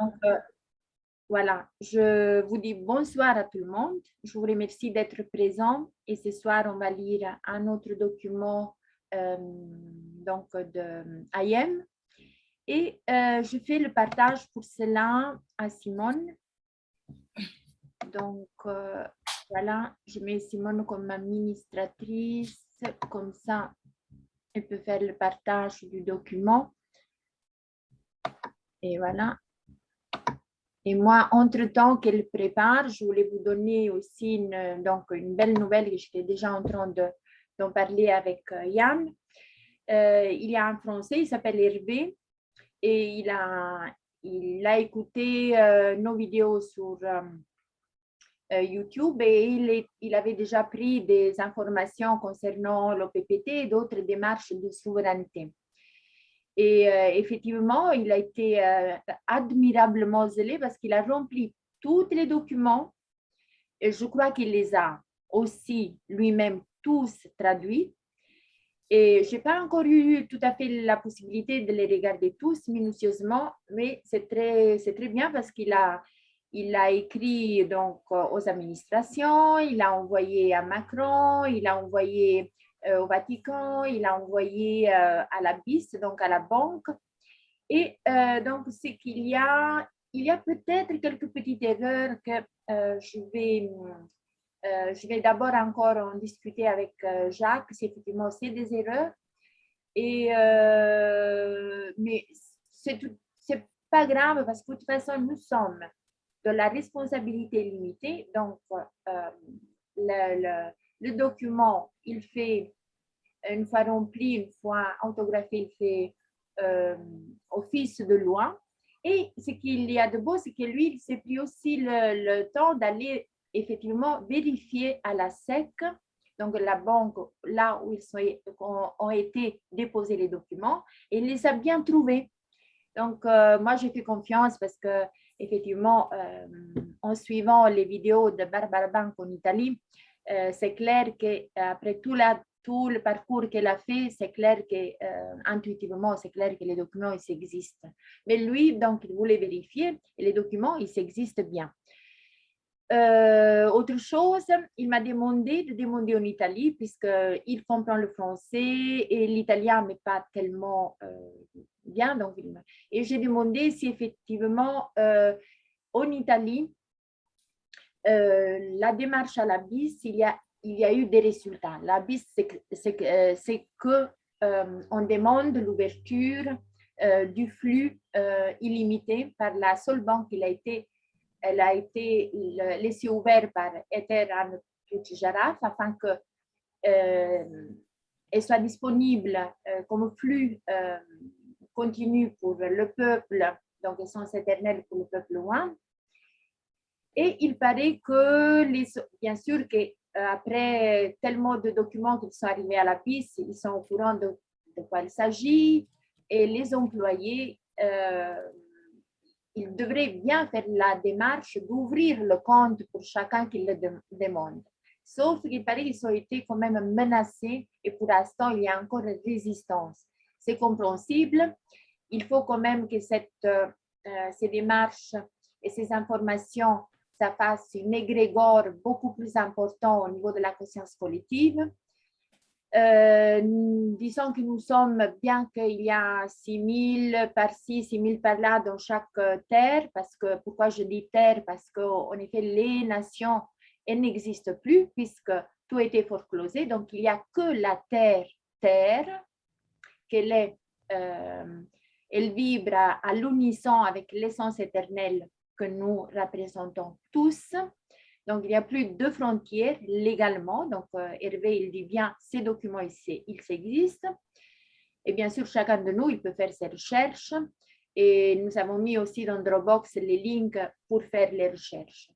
Donc, voilà, je vous dis bonsoir à tout le monde. Je vous remercie d'être présent et ce soir, on va lire un autre document donc de IM. Et je fais le partage pour cela à Simone. Donc, voilà, je mets Simone comme administratrice, comme ça, elle peut faire le partage du document. Et voilà. Et moi, entre-temps qu'elle prépare, je voulais vous donner aussi une belle nouvelle que j'étais déjà en train d'en parler avec Yann. Il y a un Français, il s'appelle Hervé, et il a écouté nos vidéos sur YouTube et il avait déjà pris des informations concernant l'OPPT et d'autres démarches de souveraineté. Et effectivement, il a été admirablement zélé parce qu'il a rempli tous les documents et je crois qu'il les a aussi lui-même tous traduits. Et je n'ai pas encore eu tout à fait la possibilité de les regarder tous minutieusement, mais c'est très bien parce il a écrit donc aux administrations, il a envoyé à Macron, il a envoyé au Vatican, il a envoyé à la BIS, donc à la banque. Et donc, c'est qu'il y a peut-être quelques petites erreurs que je vais d'abord encore en discuter avec Jacques, si effectivement c'est des erreurs. Mais c'est pas grave parce que de toute façon, nous sommes de la responsabilité limitée. Donc, le document, il fait, une fois rempli, une fois autographié, il fait office de loi. Et ce qu'il y a de beau, c'est que lui, il s'est pris aussi le temps d'aller effectivement vérifier à la SEC, donc la banque, là où ont été déposés les documents, et il les a bien trouvés. Donc, moi, j'ai fait confiance parce que, effectivement, en suivant les vidéos de Barbara Banco en Italie, c'est clair qu'après tout le parcours qu'elle a fait, c'est clair qu'intuitivement, c'est clair que les documents, ils existent. Mais lui, donc, il voulait vérifier et les documents, ils existent bien. Autre chose, il m'a demandé de demander en Italie, puisqu'il comprend le français et l'italien, mais pas tellement bien. Donc, et j'ai demandé si effectivement, en Italie, la démarche à la BIS, il y a eu des résultats. La BIS, c'est que on demande l'ouverture du flux illimité par la seule banque elle a été laissée ouverte par Ether Jaraf afin que elle soit disponible comme flux continu pour le peuple, donc essence éternelle pour le peuple loin. Et il paraît que, bien sûr, qu'après tellement de documents qui sont arrivés à la piste, ils sont au courant de quoi il s'agit et les employés ils devraient bien faire la démarche d'ouvrir le compte pour chacun qui le demande. Sauf qu'il paraît qu'ils ont été quand même menacés et pour l'instant, il y a encore une résistance. C'est compréhensible. Il faut quand même que ces démarches et ces informations, ça fasse une égrégore beaucoup plus important au niveau de la conscience collective. Disons que nous sommes, bien qu'il y a 6 000 par-ci, 6 000 par-là dans chaque terre, pourquoi je dis terre? Parce qu'en effet, les nations, elles n'existent plus puisque tout a été foreclosé. Donc, il n'y a que la terre, elle vibre à l'unisson avec l'essence éternelle que nous représentons tous. Donc, il n'y a plus de frontières légalement. Donc, Hervé, il dit bien, ces documents, ils existent. Et bien sûr, chacun de nous, il peut faire ses recherches. Et nous avons mis aussi dans Dropbox les liens pour faire les recherches.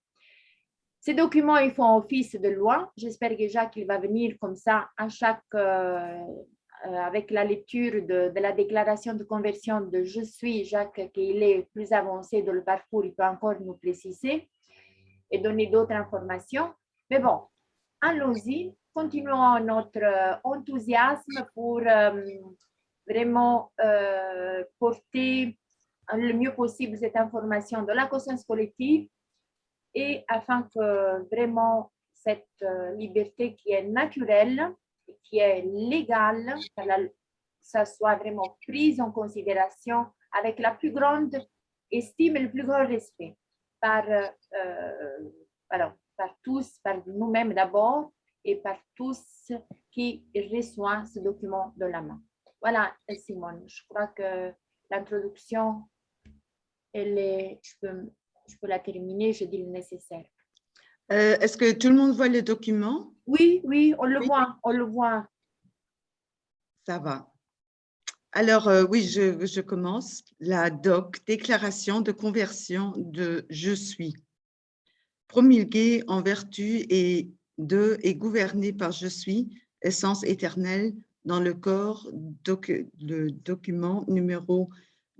Ces documents, ils font office de loi. J'espère déjà qu'il va venir comme ça à avec la lecture de la déclaration de conversion de Je suis Jacques, qu'il est plus avancé dans le parcours, il peut encore nous préciser et donner d'autres informations. Mais bon, allons-y, continuons notre enthousiasme pour vraiment porter le mieux possible cette information de la conscience collective et afin que vraiment cette liberté qui est naturelle, qui est légale, ça soit vraiment prise en considération avec la plus grande estime et le plus grand respect par, par tous, par nous-mêmes d'abord et par tous qui reçoivent ce document de la main. Voilà, Simone, je crois que l'introduction, je peux la terminer, je dis le nécessaire. Est-ce que tout le monde voit le document? Oui, oui, on le voit, on le voit. Ça va. Alors, oui, je commence. La DOC, déclaration de conversion de « Je suis ». Promulguée en vertu et gouvernée par « Je suis », essence éternelle, dans le corps, le document numéro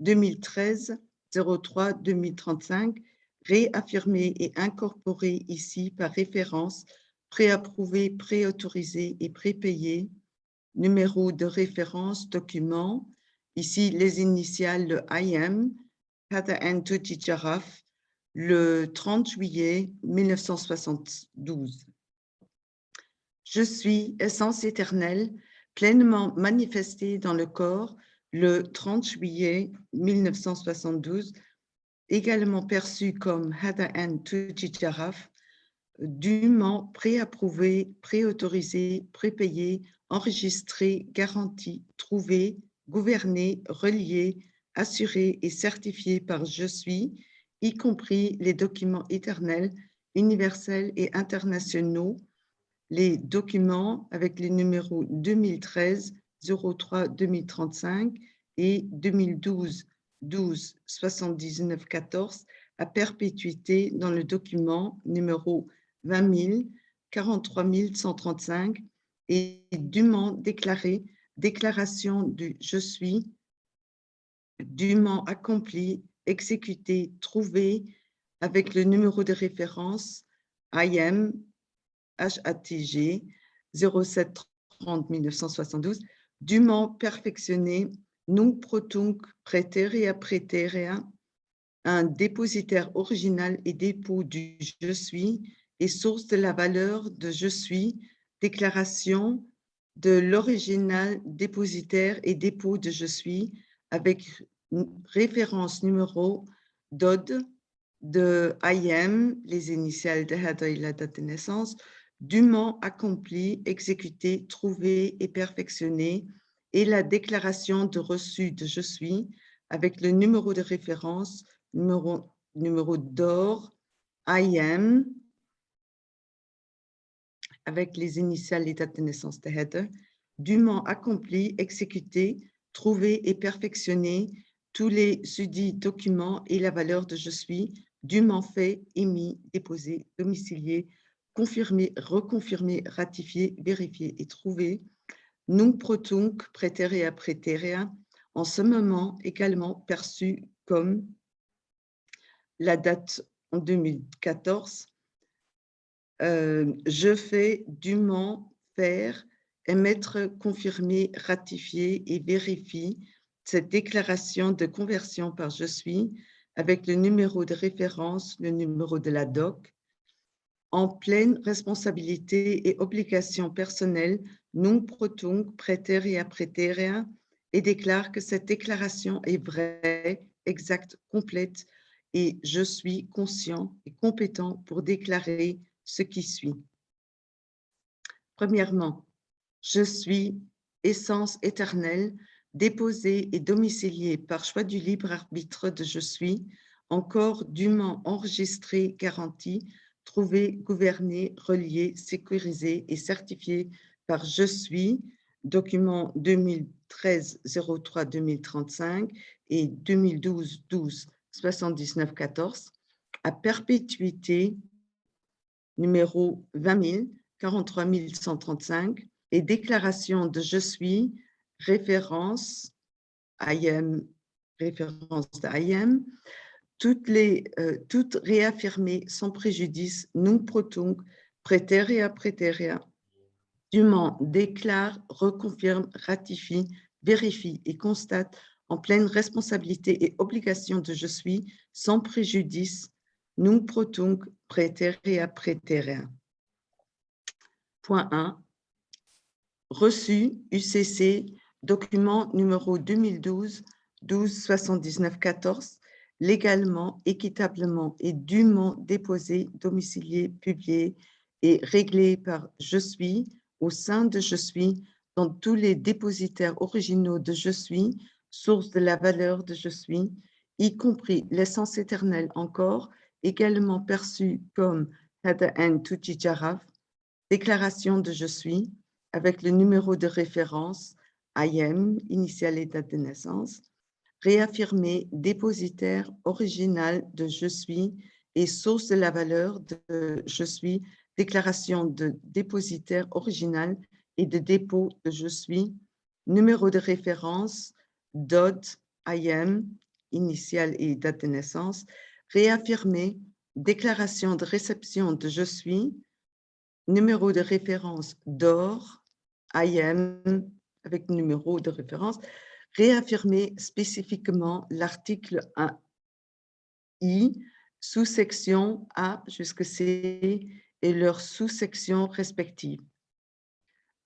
2013-03-2035, réaffirmé et incorporé ici par référence, préapprouvé, préautorisé et prépayé, numéro de référence, document, ici les initiales, le IM, Heather Ann Tuti Jaraf, le 30 juillet 1972. Je suis essence éternelle, pleinement manifestée dans le corps, le 30 juillet 1972, également perçue comme Heather Ann Tuti Jaraf, dûment préapprouvé, préautorisé, prépayé, enregistré, garanti, trouvé, gouverné, relié, assuré et certifié par Je suis, y compris les documents éternels, universels et internationaux, les documents avec les numéros 2013 03 2035 et 2012 12 79 14 à perpétuité dans le document numéro 20 000 43 135 et dûment déclaré, déclaration du Je suis, dûment accompli, exécuté, trouvé avec le numéro de référence IM HATG 0730 1972, dûment perfectionné, nunc pro tunc praeterea praeterea, un dépositaire original et dépôt du Je suis et source de la valeur de Je suis, déclaration de l'original dépositaire et dépôt de Je suis avec référence numéro DOD de IM, les initiales de Heather et la date de naissance, dûment accompli, exécuté, trouvé et perfectionné, et la déclaration de reçu de Je suis avec le numéro de référence, numéro d'or, IM, avec les initiales et date de naissance de Heather, dûment accompli, exécuté, trouvé et perfectionné tous les sudits documents et la valeur de Je suis, dûment fait, émis, déposé, domicilié, confirmé, reconfirmé, ratifié, vérifié et trouvé, nunc pro tunc praeterea praeterea, en ce moment également perçu comme la date en 2014, je fais, dûment faire, émettre, confirmer, ratifier et vérifier cette déclaration de conversion par Je suis avec le numéro de référence, le numéro de la DOC, en pleine responsabilité et obligation personnelle, nunc pro tunc praeterea praeterea, et déclare que cette déclaration est vraie, exacte, complète, et je suis conscient et compétent pour déclarer ce qui suit. Premièrement, je suis essence éternelle, déposée et domiciliée par choix du libre arbitre de Je suis, encore dûment enregistrée, garantie, trouvée, gouvernée, reliée, sécurisée et certifiée par Je suis, document 2013-03-2035 et 2012-12-79-14, à perpétuité numéro 20 000, 43 135 et déclaration de Je suis, référence IM, référence d'IM, toutes réaffirmées sans préjudice, nunc pro tunc, praeterea praeterea, dûment déclare, reconfirme, ratifie, vérifie et constate en pleine responsabilité et obligation de je suis, sans préjudice, nunc pro tunc praeterea praeterea. Point 1. Reçu UCC, document numéro 2012-12-79-14, légalement, équitablement et dûment déposé, domicilié, publié et réglé par je suis, au sein de je suis, dans tous les dépositaires originaux de je suis, source de la valeur de je suis, y compris l'essence éternelle encore, également perçue comme Hada en Tuji Jaraf, déclaration de je suis, avec le numéro de référence IM, initiale et date de naissance, réaffirmer dépositaire original de je suis et source de la valeur de je suis, déclaration de dépositaire original et de dépôt de je suis, numéro de référence DOD IM, initiale et date de naissance, réaffirmer déclaration de réception de je suis, numéro de référence DOR, IM, avec numéro de référence, réaffirmer spécifiquement l'article 1I, sous-section A jusqu'à C et leurs sous-sections respectives.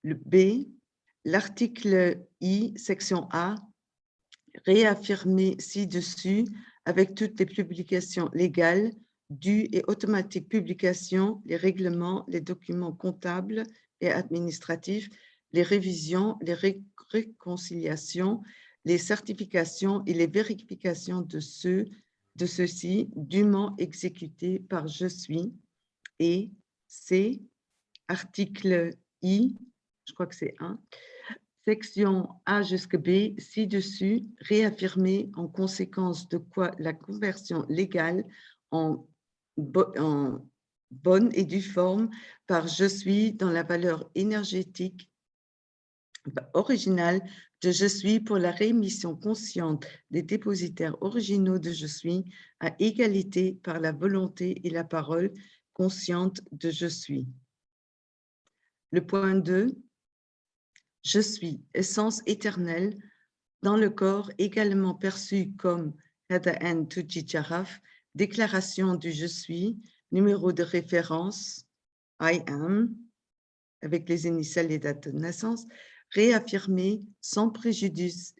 Le B, l'article I, section A, réaffirmer ci-dessus avec toutes les publications légales, dues et automatiques publications, les règlements, les documents comptables et administratifs, les révisions, les réconciliations, les certifications et les vérifications de ceux-ci dûment exécutés par je suis. Et C, article I, je crois que c'est 1, section A jusqu'à B, ci-dessus, réaffirmer en conséquence de quoi la conversion légale en bonne et due forme par je suis dans la valeur énergétique originale de je suis pour la réémission consciente des dépositaires originaux de je suis à égalité par la volonté et la parole consciente de je suis. Le point 2, je suis, essence éternelle, dans le corps également perçu comme Hada en Tuji Jaraf, déclaration du je suis, numéro de référence, I am, avec les initiales et dates de naissance, réaffirmé sans préjudice,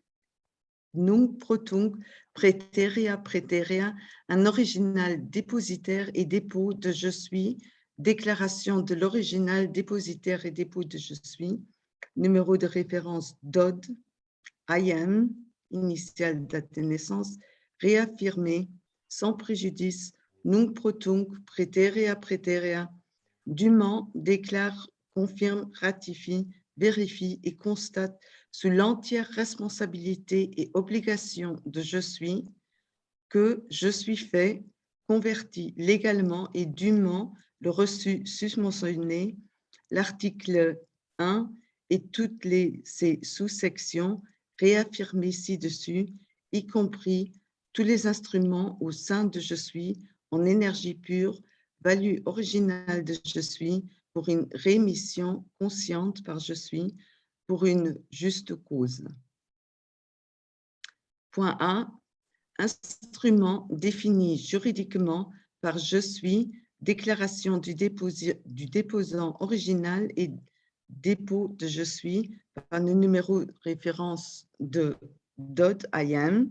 nunc pro tunc praeterea praeterea, un original dépositaire et dépôt de je suis, déclaration de l'original dépositaire et dépôt de je suis, numéro de référence DOD, IM, initiale date de naissance, réaffirmé sans préjudice, nunc pro tunc praeterea praeterea, dûment déclare, confirme, ratifie, vérifie et constate sous l'entière responsabilité et obligation de je suis que je suis fait, converti légalement et dûment le reçu susmentionné, l'article 1 et toutes ses sous-sections réaffirmées ci-dessus, y compris tous les instruments au sein de je suis en énergie pure, value originale de je suis pour une rémission consciente par je suis pour une juste cause. Point A. Instrument défini juridiquement par je suis, déclaration du déposant original et dépôt de je suis par le numéro de référence de DOD IM,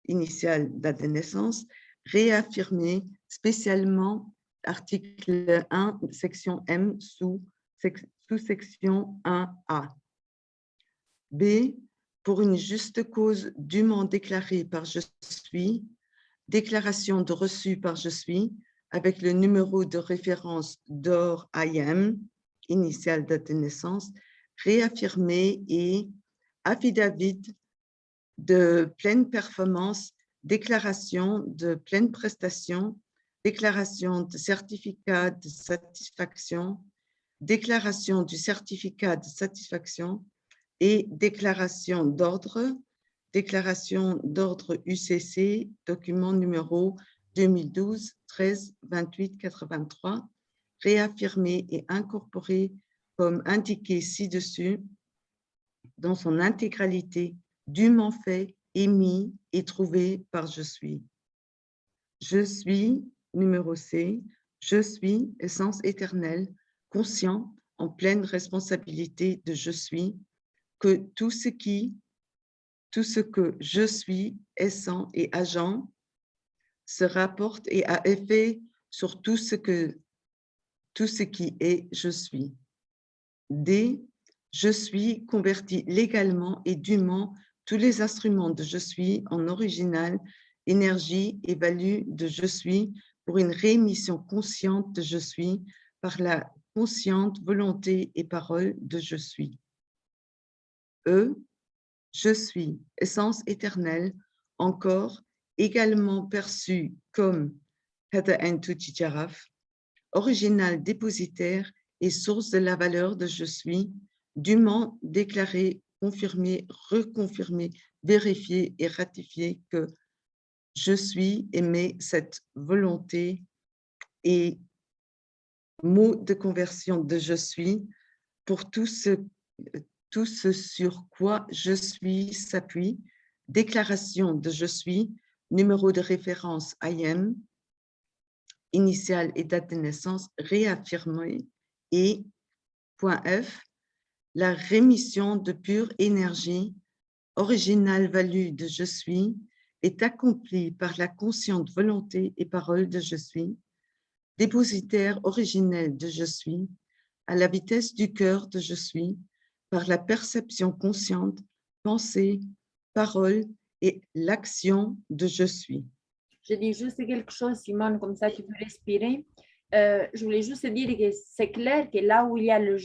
initiale date de naissance, réaffirmé spécialement article 1, section M sous-section 1A. B, pour une juste cause dûment déclarée par je suis, déclaration de reçu par je suis, avec le numéro de référence DOR IM, initiale date de naissance, réaffirmé et affidavit de pleine performance, déclaration de pleine prestation, déclaration de certificat de satisfaction, déclaration du certificat de satisfaction et déclaration d'ordre UCC, document numéro 2012-13-28-83, réaffirmé et incorporé comme indiqué ci-dessus dans son intégralité, dûment fait émis et trouvé par je suis. Je suis, numéro C, je suis, essence éternelle, conscient, en pleine responsabilité de je suis, que tout ce que je suis, essence et agent, se rapporte et a effet sur tout ce qui est je suis. D, je suis converti légalement et dûment tous les instruments de je suis en original, énergie et value de je suis pour une réémission consciente de je suis par la consciente volonté et parole de je suis. E, je suis, essence éternelle, encore également perçue comme Hada Tuti Jaraf, original dépositaire et source de la valeur de je suis, dûment déclaré, confirmé, reconfirmé, vérifié et ratifié que je suis aimé cette volonté et mot de conversion de je suis pour tout ce sur quoi je suis s'appuie, déclaration de je suis, numéro de référence IM, initiale et date de naissance réaffirmée et point F, la rémission de pure énergie, originale value de je suis, est accomplie par la consciente volonté et parole de je suis, dépositaire originel de je suis, à la vitesse du cœur de je suis, par la perception consciente, pensée, parole et l'action de je suis. Je dis juste quelque chose, Simone, comme ça tu peux respirer. Je voulais juste dire que c'est clair que là où il y a le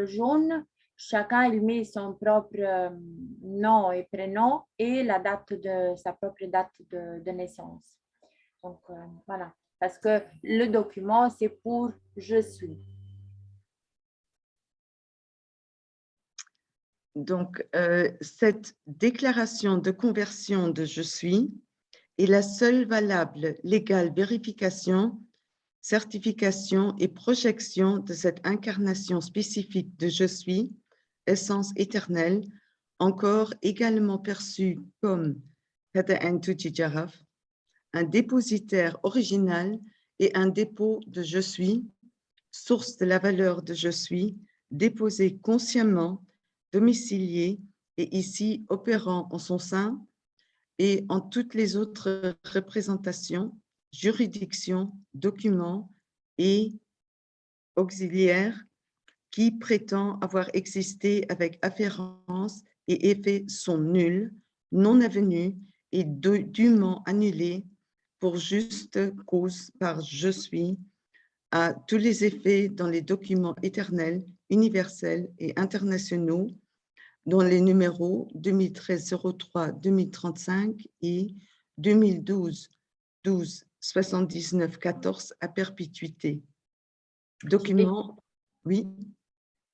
jaune, chacun il met son propre nom et prénom et la date de sa propre date de naissance. Donc voilà, parce que le document c'est pour je suis. Donc, cette déclaration de conversion de je suis est la seule valable légale vérification, certification et projection de cette incarnation spécifique de je suis, essence éternelle, encore également perçue comme un dépositaire original et un dépôt de je suis, source de la valeur de je suis, déposé consciemment, domicilié et ici opérant en son sein et en toutes les autres représentations, juridictions, documents et auxiliaires qui prétend avoir existé avec afférence et effet sont nuls, non avenus et dûment annulés pour juste cause par je suis à tous les effets dans les documents éternels, universels et internationaux dont les numéros 2013-03-2035 et 2012-12-79-14 à perpétuité. Document, oui.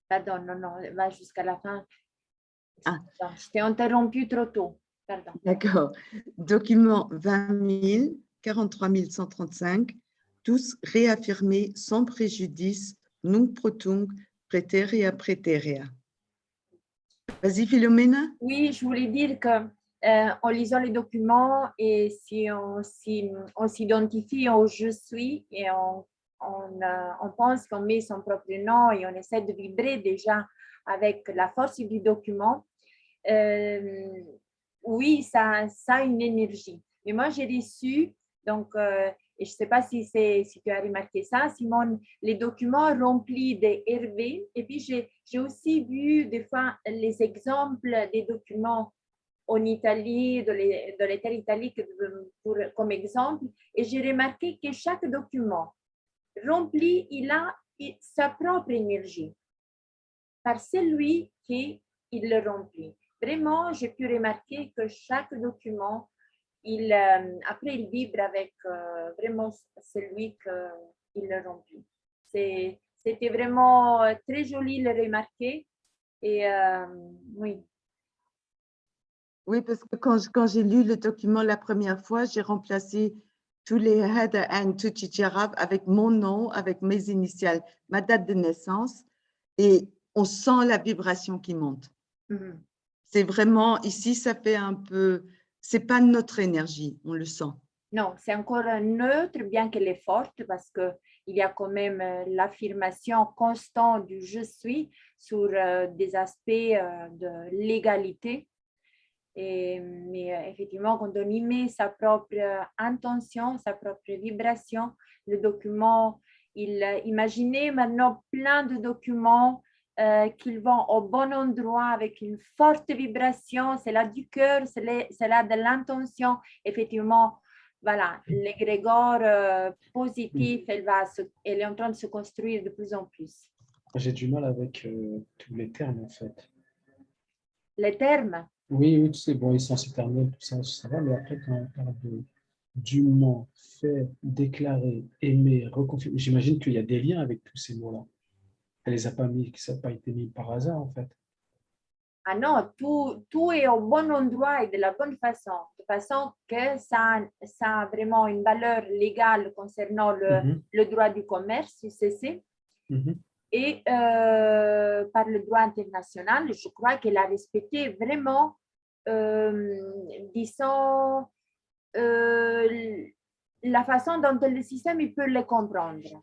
Pardon, non, va jusqu'à la fin. Ah. Je t'ai interrompu trop tôt. Pardon. D'accord. Document 20 000, 43 135, tous réaffirmés sans préjudice, nunc protunc, praeterea praeterea. Vas-y, Philomena. Oui, je voulais dire que en lisant les documents et si on s'identifie au je suis et on pense qu'on met son propre nom et on essaie de vibrer déjà avec la force du document, oui, ça a une énergie. Mais moi, j'ai reçu, donc, et je ne sais pas si tu as remarqué ça, Simone, les documents remplis de RV. Et puis, j'ai aussi vu des fois les exemples des documents en Italie, de l'État italique comme exemple. Et j'ai remarqué que chaque document rempli, il a sa propre énergie par celui qui le remplit. Vraiment, j'ai pu remarquer que chaque document, après, il vibre avec vraiment celui qui le remplit. C'était vraiment très joli de le remarquer. Et oui. Oui, parce que quand j'ai lu le document la première fois, j'ai remplacé tous les Hada and Tuti Jaraf avec mon nom, avec mes initiales, ma date de naissance, et on sent la vibration qui monte. Mm-hmm. C'est vraiment, ici, ça fait un peu c'est pas notre énergie, on le sent. Non, c'est encore neutre, bien qu'elle est forte, parce qu'il y a quand même l'affirmation constante du je suis sur des aspects de l'égalité. Mais effectivement, quand on y met sa propre intention, sa propre vibration, le document, imaginez maintenant plein de documents qui vont au bon endroit avec une forte vibration, c'est là du cœur, c'est là de l'intention. Effectivement, voilà, l'égrégore positif, elle est en train de se construire de plus en plus. J'ai du mal avec tous les termes, en fait. Les termes, Oui, oui, tu sais, bon, essence éternelle, tout ça, ça va, mais après, quand on parle de dûment, fait, déclaré, aimé, reconfirmé, j'imagine qu'il y a des liens avec tous ces mots-là. Elle les a pas mis, que ça n'a pas été mis par hasard, en fait. ah non, tout est au bon endroit et de la bonne façon, de façon que ça a vraiment une valeur légale concernant le droit du commerce, UCC, et par le droit international, je crois qu'elle a respecté vraiment, disons, la façon dont le système il peut le comprendre.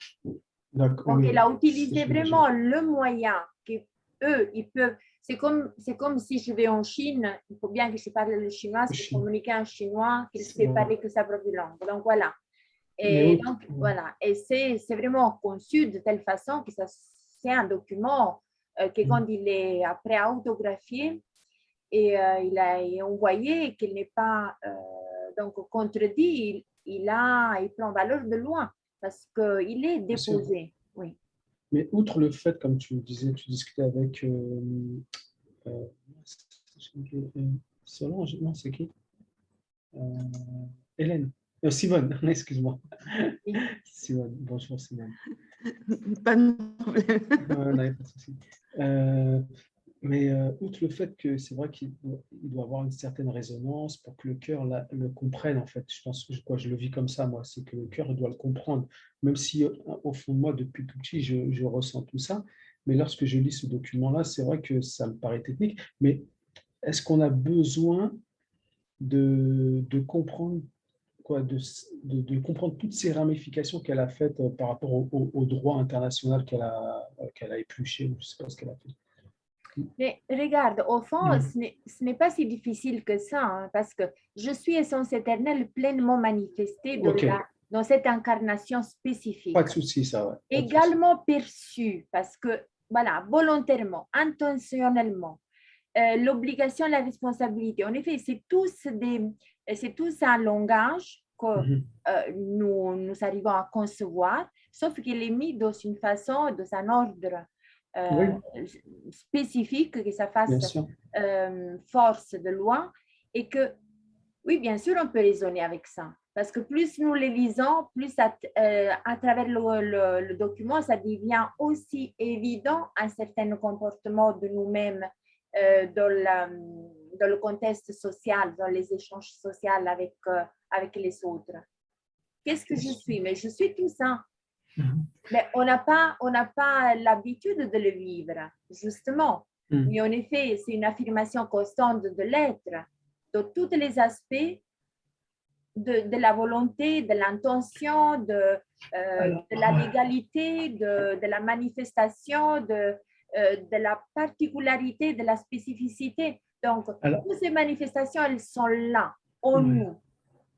Donc, Oui, elle a utilisé vraiment le moyen qu'eux, ils peuvent. C'est comme si je vais en Chine, il faut bien que je parle le chinois, c'est pour communiquer en chinois, qu'il ne sait parler que sa propre langue. Donc, voilà. Et donc, voilà. Et c'est vraiment conçu de telle façon que c'est un document que quand il est après autographié et il est envoyé, qu'il n'est pas donc contredit, il prend valeur de loin parce qu'il est déposé. Oui. Mais outre le fait, comme tu disais, tu discutais avec Solange, non, c'est qui Hélène. Simone, excuse-moi. Oui. Simone, bonjour Simone. Pas de problème. Non, pas de souci. Mais outre le fait que c'est vrai qu'il doit avoir une certaine résonance pour que le cœur le comprenne, en fait. Je pense que je le vis comme ça, moi, c'est que le cœur doit le comprendre. Même si, au fond de moi, depuis tout petit, je ressens tout ça. Mais lorsque je lis ce document-là, c'est vrai que ça me paraît technique. Mais est-ce qu'on a besoin de comprendre quoi, de comprendre toutes ces ramifications qu'elle a faites par rapport au droit international qu'elle a épluché, je ne sais pas ce qu'elle a fait. Mais regarde, au fond, ce n'est pas si difficile que ça, hein, parce que je suis essence éternelle pleinement manifestée dans cette incarnation spécifique. Pas de souci, ça, ouais. Également perçue, parce que, voilà, volontairement, intentionnellement, l'obligation, la responsabilité. En effet, c'est tous un langage que nous arrivons à concevoir, sauf qu'il est mis dans une façon, dans un ordre spécifique, que ça fasse force de loi et que, oui, bien sûr, on peut raisonner avec ça. Parce que plus nous les lisons, plus à travers le document, ça devient aussi évident un certain comportement de nous-mêmes dans le contexte social, dans les échanges sociaux avec les autres. Qu'est-ce que je suis? Mais je suis tout ça. Mais on n'a pas l'habitude de le vivre, justement. Mais en effet, c'est une affirmation constante de l'être, dans tous les aspects de la volonté, de l'intention, de la légalité, de la manifestation, de la particularité, de la spécificité. Donc, toutes ces manifestations, elles sont là, en nous.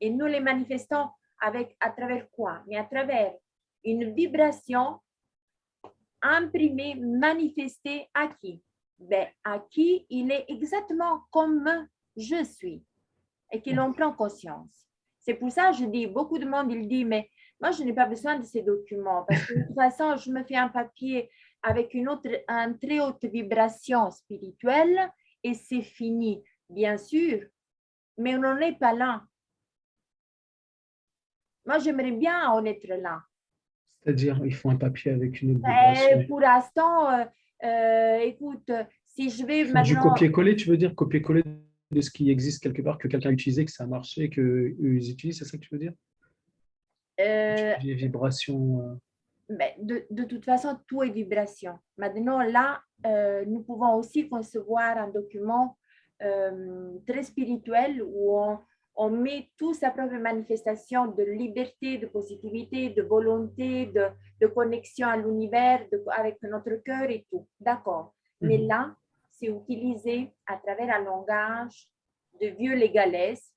Et nous les manifestons à travers quoi? Mais à travers une vibration imprimée, manifestée à qui? Ben, à qui il est exactement comme je suis et qu'il en prend conscience. C'est pour ça que je dis, beaucoup de monde, il dit, mais moi, je n'ai pas besoin de ces documents parce que de toute façon, je me fais un papier avec une très haute vibration spirituelle et c'est fini, bien sûr, mais on n'en est pas là. Moi, j'aimerais bien en être là. C'est-à-dire, il faut un papier avec une autre vibration. Pour l'instant, écoute, si je vais maintenant... Du copier-coller, tu veux dire copier-coller de ce qui existe quelque part, que quelqu'un a utilisé, que ça a marché, qu'eux ils utilisent, c'est ça que tu veux dire? Les vibrations. Mais de toute façon, tout est vibration. Maintenant, là, nous pouvons aussi concevoir un document très spirituel où on met toute sa propre manifestation de liberté, de positivité, de volonté, de connexion à l'univers, avec notre cœur et tout. D'accord. Mais là, c'est utilisé à travers un langage de vieux légalesque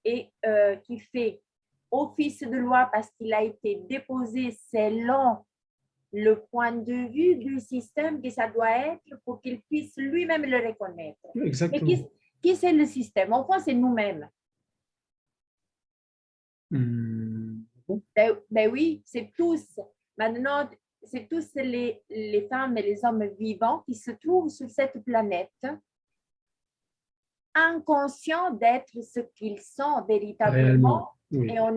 et qui fait office de loi parce qu'il a été déposé selon le point de vue du système que ça doit être pour qu'il puisse lui-même le reconnaître. Exactement. Mais qui c'est le système? Au fond, c'est nous-mêmes. Ben oui, c'est tous. Maintenant, c'est tous les femmes et les hommes vivants qui se trouvent sur cette planète, inconscients d'être ce qu'ils sont véritablement. Oui. Et on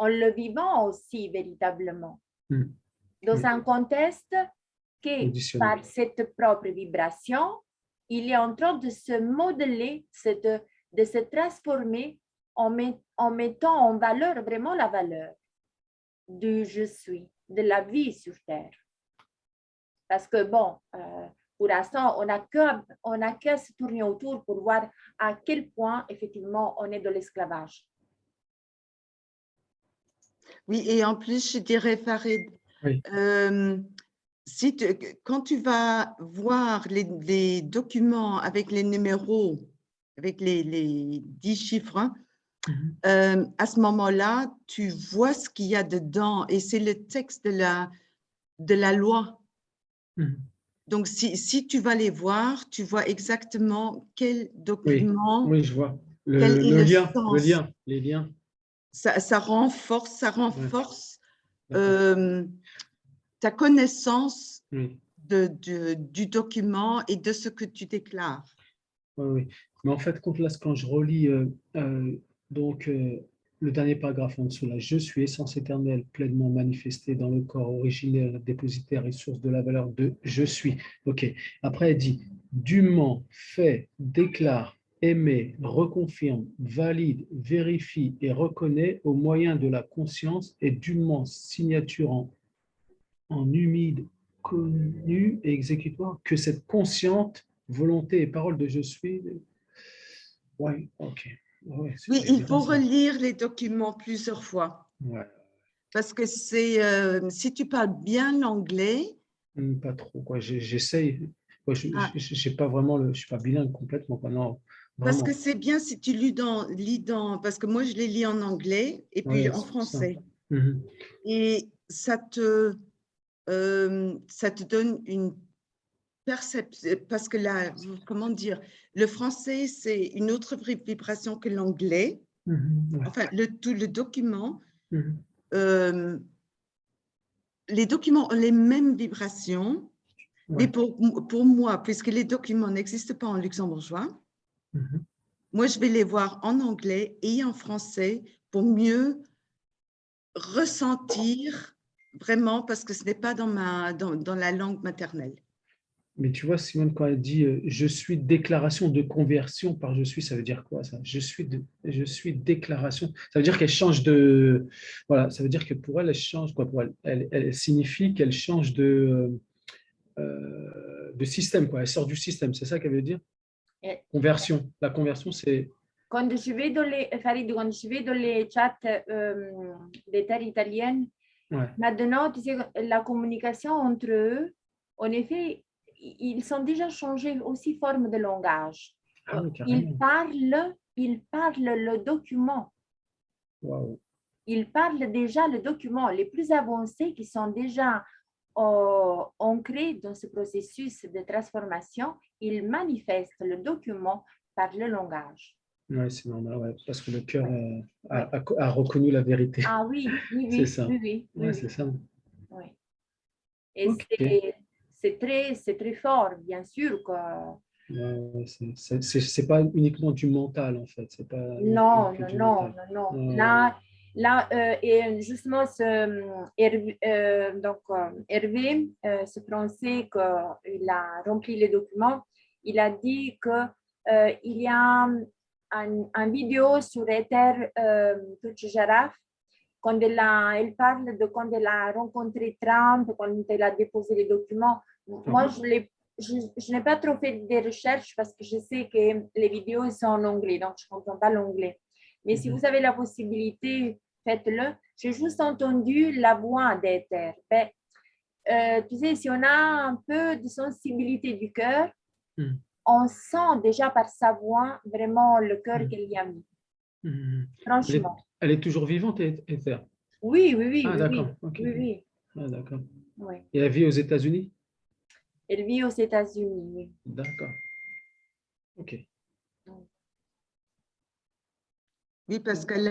le vivant aussi véritablement. Dans un contexte qui, par cette propre vibration, il est en train de se modeler, de se transformer en mettant en valeur vraiment la valeur du je suis, de la vie sur Terre. Parce que bon, pour l'instant, on n'a qu'à se tourner autour pour voir à quel point, effectivement, on est de l'esclavage. Oui, et en plus, je dirais, Farid, quand tu vas voir les documents avec les numéros, avec les 10 chiffres, à ce moment-là, tu vois ce qu'il y a dedans et c'est le texte de la loi. Donc, si tu vas les voir, tu vois exactement quel document. Oui, je vois. Quel est le lien, sens. les liens. Ça renforce ta connaissance du document et de ce que tu déclares. Oui. Mais en fait, quand je relis le dernier paragraphe en dessous, là, je suis essence éternelle pleinement manifestée dans le corps originel, dépositaire et source de la valeur de je suis. OK. Après, elle dit dûment fait, déclare, émet, reconfirme, valide, vérifie et reconnaît au moyen de la conscience et dûment signaturant en humide, connu et exécutoire que cette consciente volonté et parole de je suis. Oui, ok. Ouais, oui, il faut relire les documents plusieurs fois. Ouais. Parce que si tu parles bien l'anglais. Pas trop, quoi. J'essaye. Je suis pas bilingue complètement. Quoi. Non, parce que c'est bien si tu lis parce que moi je les lis en anglais et puis en français. Et ça te donne une perception, parce que là, comment dire, le français, c'est une autre vibration que l'anglais. Enfin, tout le document, les documents ont les mêmes vibrations, mais pour moi, puisque les documents n'existent pas en luxembourgeois, moi, je vais les voir en anglais et en français pour mieux ressentir vraiment, parce que ce n'est pas dans la langue maternelle. Mais tu vois, Simone, quand elle dit je suis déclaration de conversion par je suis, ça veut dire quoi ça? Je suis déclaration. Ça veut dire qu'elle change de. Voilà, ça veut dire que pour elle, elle change quoi pour elle? Elle signifie qu'elle change de système, quoi. Elle sort du système, c'est ça qu'elle veut dire? Conversion. La conversion, c'est. Quand je vais dans les chats des terres italiennes, maintenant, tu sais, la communication entre eux, en effet, ils sont déjà changés aussi forme de langage. Ils parlent le document. Wow. Ils parlent déjà le document. Les plus avancés qui sont déjà ancrés dans ce processus de transformation, ils manifestent le document par le langage. Oui, c'est normal, parce que le cœur a reconnu la vérité. Ah oui, c'est ça. Oui. C'est ça. Oui. Et c'est très fort, bien sûr. C'est pas uniquement du mental, en fait. C'est pas non. Là, et justement, Hervé, ce Français qu'il a rempli les documents, il a dit qu'il y a un vidéo sur Ether Touch Jaraf, quand elle parle de quand elle a rencontré Trump, quand elle a déposé les documents. Moi, je je n'ai pas trop fait des recherches parce que je sais que les vidéos sont en anglais, donc je ne comprends pas l'anglais. Mais si vous avez la possibilité, faites-le. J'ai juste entendu la voix d'Ether. Ben, tu sais, si on a un peu de sensibilité du cœur, on sent déjà par sa voix vraiment le cœur qu'elle y a mis. Franchement. Elle est toujours vivante, Ether? Oui, oui, oui. Ah, oui, d'accord. oui. Ok. Oui, oui. Ah, d'accord. Oui. Et elle vit aux États-Unis? Elle vit aux États-Unis, oui. D'accord. Ok. Oui, parce qu'elle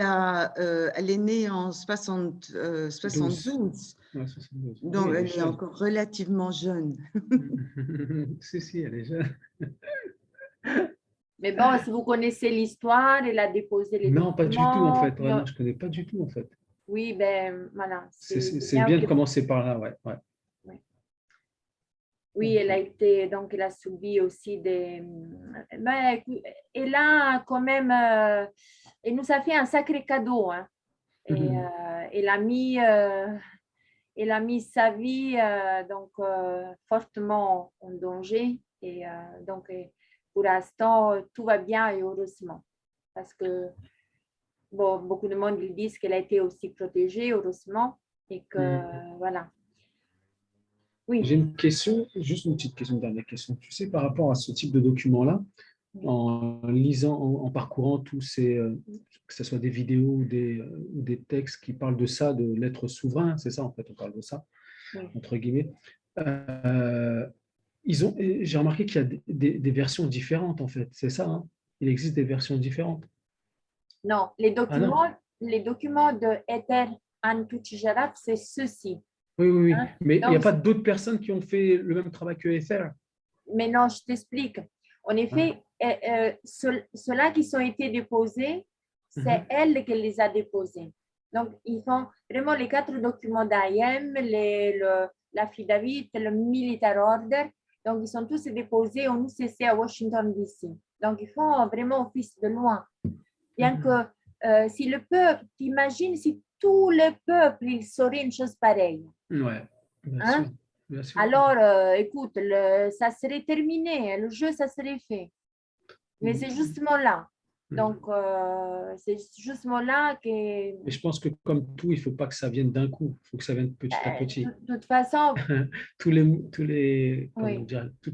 elle est née en 72. Ouais, 72. Donc, Oui, elle est jeune. encore relativement jeune. Si, elle est jeune. Mais bon, si vous connaissez l'histoire, elle a déposé les Non, pas du tout, en fait. documents. Vraiment, je ne connais pas du tout, en fait. Oui, ben voilà. C'est bien de commencer par là, ouais. Oui, elle a été, donc elle a subi aussi des... Ben, elle a quand même... elle nous a fait un sacré cadeau. Hein. Et elle a mis sa vie donc, fortement en danger. Et donc, pour l'instant, tout va bien et heureusement. Parce que bon, beaucoup de monde ils disent qu'elle a été aussi protégée, heureusement. Et que, voilà. Oui. J'ai une question, juste une petite question, une dernière question. Tu sais, par rapport à ce type de document-là, en lisant, en parcourant tous ces, que ce soit des vidéos ou des textes qui parlent de ça, de l'être souverain, c'est ça en fait, on parle de ça, entre guillemets. J'ai remarqué qu'il y a des versions différentes en fait, c'est ça, hein? Il existe des versions différentes. Non, les documents de Ether Antucci-Jaraf, c'est ceci. Oui, oui, oui. Hein? Mais donc, il n'y a pas d'autres personnes qui ont fait le même travail que Ether. Mais non, je t'explique. En effet, ceux-là qui ont été déposés, c'est elle qui les a déposés. Donc, ils font vraiment les 4 documents d'AIM, l'affidavit, le military order. Donc, ils sont tous déposés au UCC à Washington, D.C. Donc, ils font vraiment office de loin. Bien que si le peuple, t'imagines si tout le peuple, il saurait une chose pareille. Ouais, bien hein? sûr. Bien sûr. Alors, écoute, ça serait terminé, le jeu, ça serait fait. Mais c'est justement là. Donc, c'est justement là que... Mais je pense que comme tout, il ne faut pas que ça vienne d'un coup. Il faut que ça vienne petit à petit. De toute façon... Toutes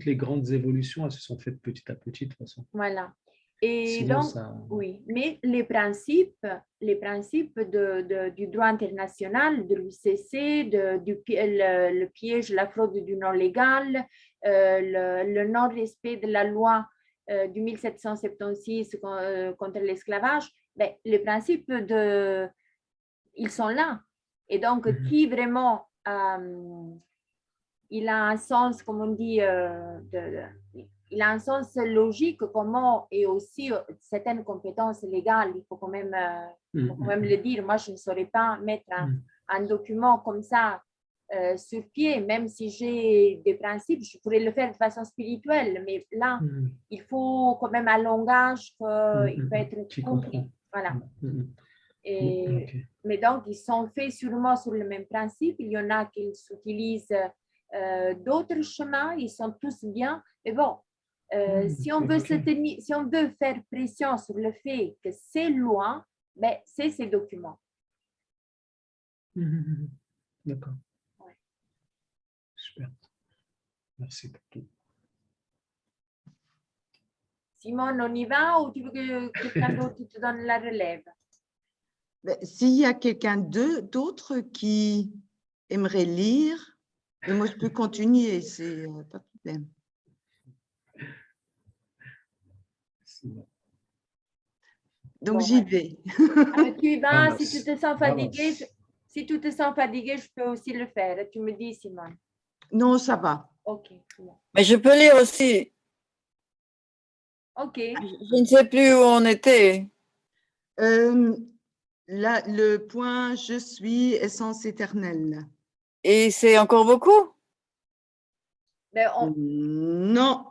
les grandes évolutions, elles se sont faites petit à petit, de toute façon. Voilà. Et sinon, donc, oui, mais les principes du droit international, de l'UCC, le piège, la fraude du non légal, le non-respect de la loi du 1776 contre l'esclavage, ben, les principes, ils sont là. Et donc, qui vraiment, il a un sens, comme on dit, il a un sens logique, comment, et aussi certaines compétences légales, il faut quand même, le dire. Moi, je ne saurais pas mettre un document comme ça sur pied, même si j'ai des principes, je pourrais le faire de façon spirituelle, mais là, il faut quand même un langage qu'il peut être compris. Voilà. Mais donc, ils sont faits sûrement sur le même principe. Il y en a qui utilisent d'autres chemins, ils sont tous bien. Mais bon, si on veut si on veut faire pression sur le fait que c'est loin, ben, c'est ces documents. D'accord. Ouais. Super. Merci pour tout. Simone, on y va ou tu veux que quelqu'un d'autre te donne la relève? S'il y a quelqu'un d'autre qui aimerait lire, et moi je peux continuer, c'est pas de problème. Donc j'y vais. Tu y vas, si tu te sens fatigué, je peux aussi le faire. Tu me dis, Simone. Non, ça va. Ok. Mais je peux lire aussi. Ok. Je ne sais plus où on était. Là, le point « Je suis essence éternelle ». Et c'est encore beaucoup? Non.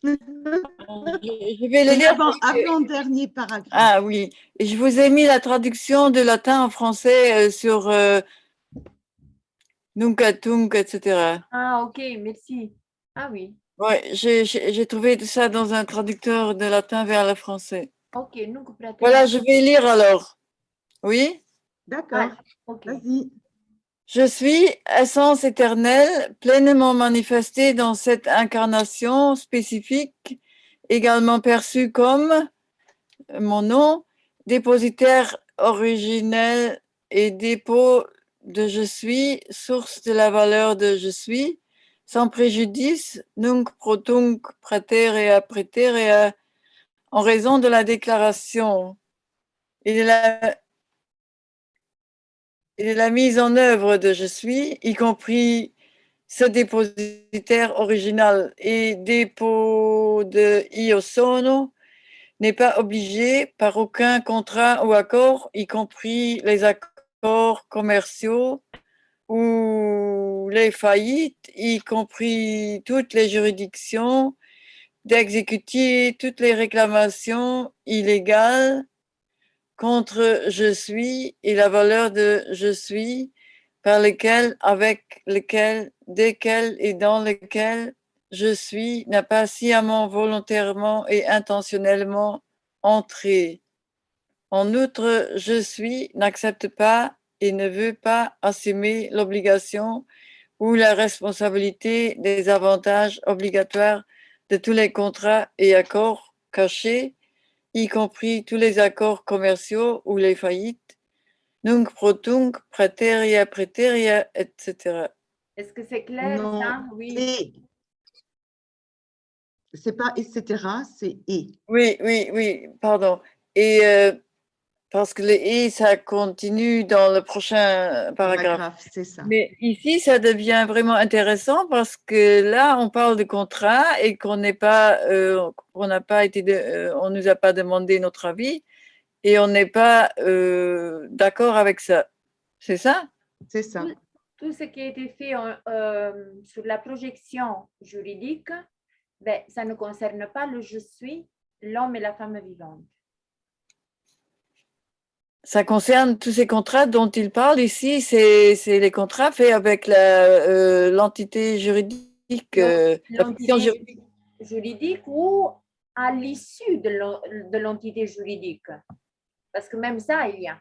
Je vais le lire. Avant-dernier paragraphe. Ah oui. Et je vous ai mis la traduction de latin en français sur Nunc et Tunc, etc. Ah, ok, merci. Ah oui. Oui, j'ai trouvé tout ça dans un traducteur de latin vers le français. Ok, nunc praeterea. Voilà, je vais lire alors. Oui? D'accord, Ah, ok. vas-y. Je suis essence éternelle, pleinement manifestée dans cette incarnation spécifique, également perçue comme mon nom, dépositaire originel et dépôt de je suis, source de la valeur de je suis, sans préjudice, nunc pro tunc praeterea praeterea, en raison de la déclaration et de la mise en œuvre de je suis, y compris ce dépositaire original et dépôt de io sono, n'est pas obligé par aucun contrat ou accord, y compris les accords commerciaux ou les faillites, y compris toutes les juridictions, d'exécuter toutes les réclamations illégales contre je suis et la valeur de je suis, par lesquelles, avec lesquelles, desquelles et dans lesquelles je suis n'a pas sciemment, volontairement et intentionnellement entré. En outre, je suis n'accepte pas et ne veut pas assumer l'obligation ou la responsabilité des avantages obligatoires de tous les contrats et accords cachés, y compris tous les accords commerciaux ou les faillites, nunc pro tunc, praeterea praeterea, etc. Est-ce que c'est clair Non, ça? Oui. et. C'est pas etc., c'est et. Oui, oui, oui, pardon. Et parce que le et, ça continue dans le prochain paragraphe. Paragraphe, c'est ça. Mais ici, ça devient vraiment intéressant parce que là, on parle de contrat et qu'on n'est pas, on n'a pas été, on nous a pas demandé notre avis et on n'est pas d'accord avec ça. C'est ça? C'est ça. Tout ce qui a été fait sur la projection juridique, ben, ça ne concerne pas le je suis, l'homme et la femme vivante. Ça concerne tous ces contrats dont il parle ici, c'est les contrats faits avec l'entité juridique, la fiction L'entité juridique ou à l'issue de l'entité juridique. Parce que même ça, il y a.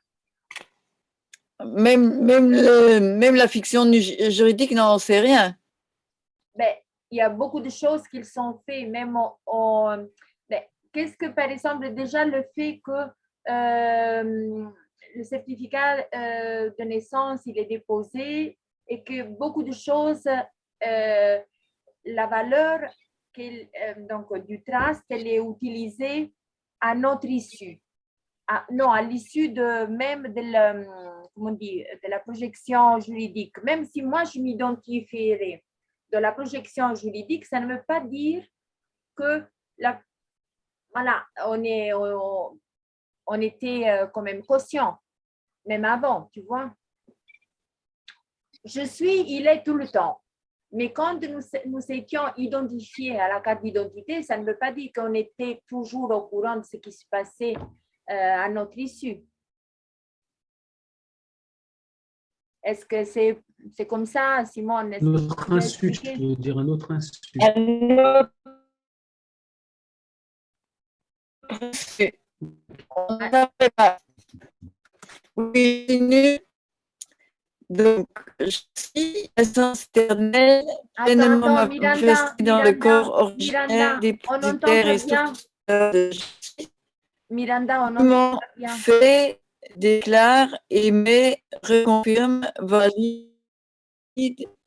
même la fiction juridique n'en sait rien. Ben, il y a beaucoup de choses qui sont faites, même ben, qu'est-ce que, par exemple, déjà le fait que le certificat de naissance, il est déposé et que beaucoup de choses, la valeur donc, du trust, elle est utilisée à notre issue. Non, à l'issue de même de de la projection juridique. Même si moi, je m'identifierais de la projection juridique, ça ne veut pas dire que voilà, on était quand même conscient, même avant, tu vois. Je suis, il est tout le temps. Mais quand nous étions identifiés à la carte d'identité, ça ne veut pas dire qu'on était toujours au courant de ce qui se passait à notre issue. Est-ce que c'est comme ça, Simone? Notre insu, tu veux dire un autre insu. Oui, donc, je suis essence éternelle, pleinement manifestée dans le corps originel des dépositaires et sources de Miranda, on n'entend pas bien. fait, déclare, émet, reconfirme, valide,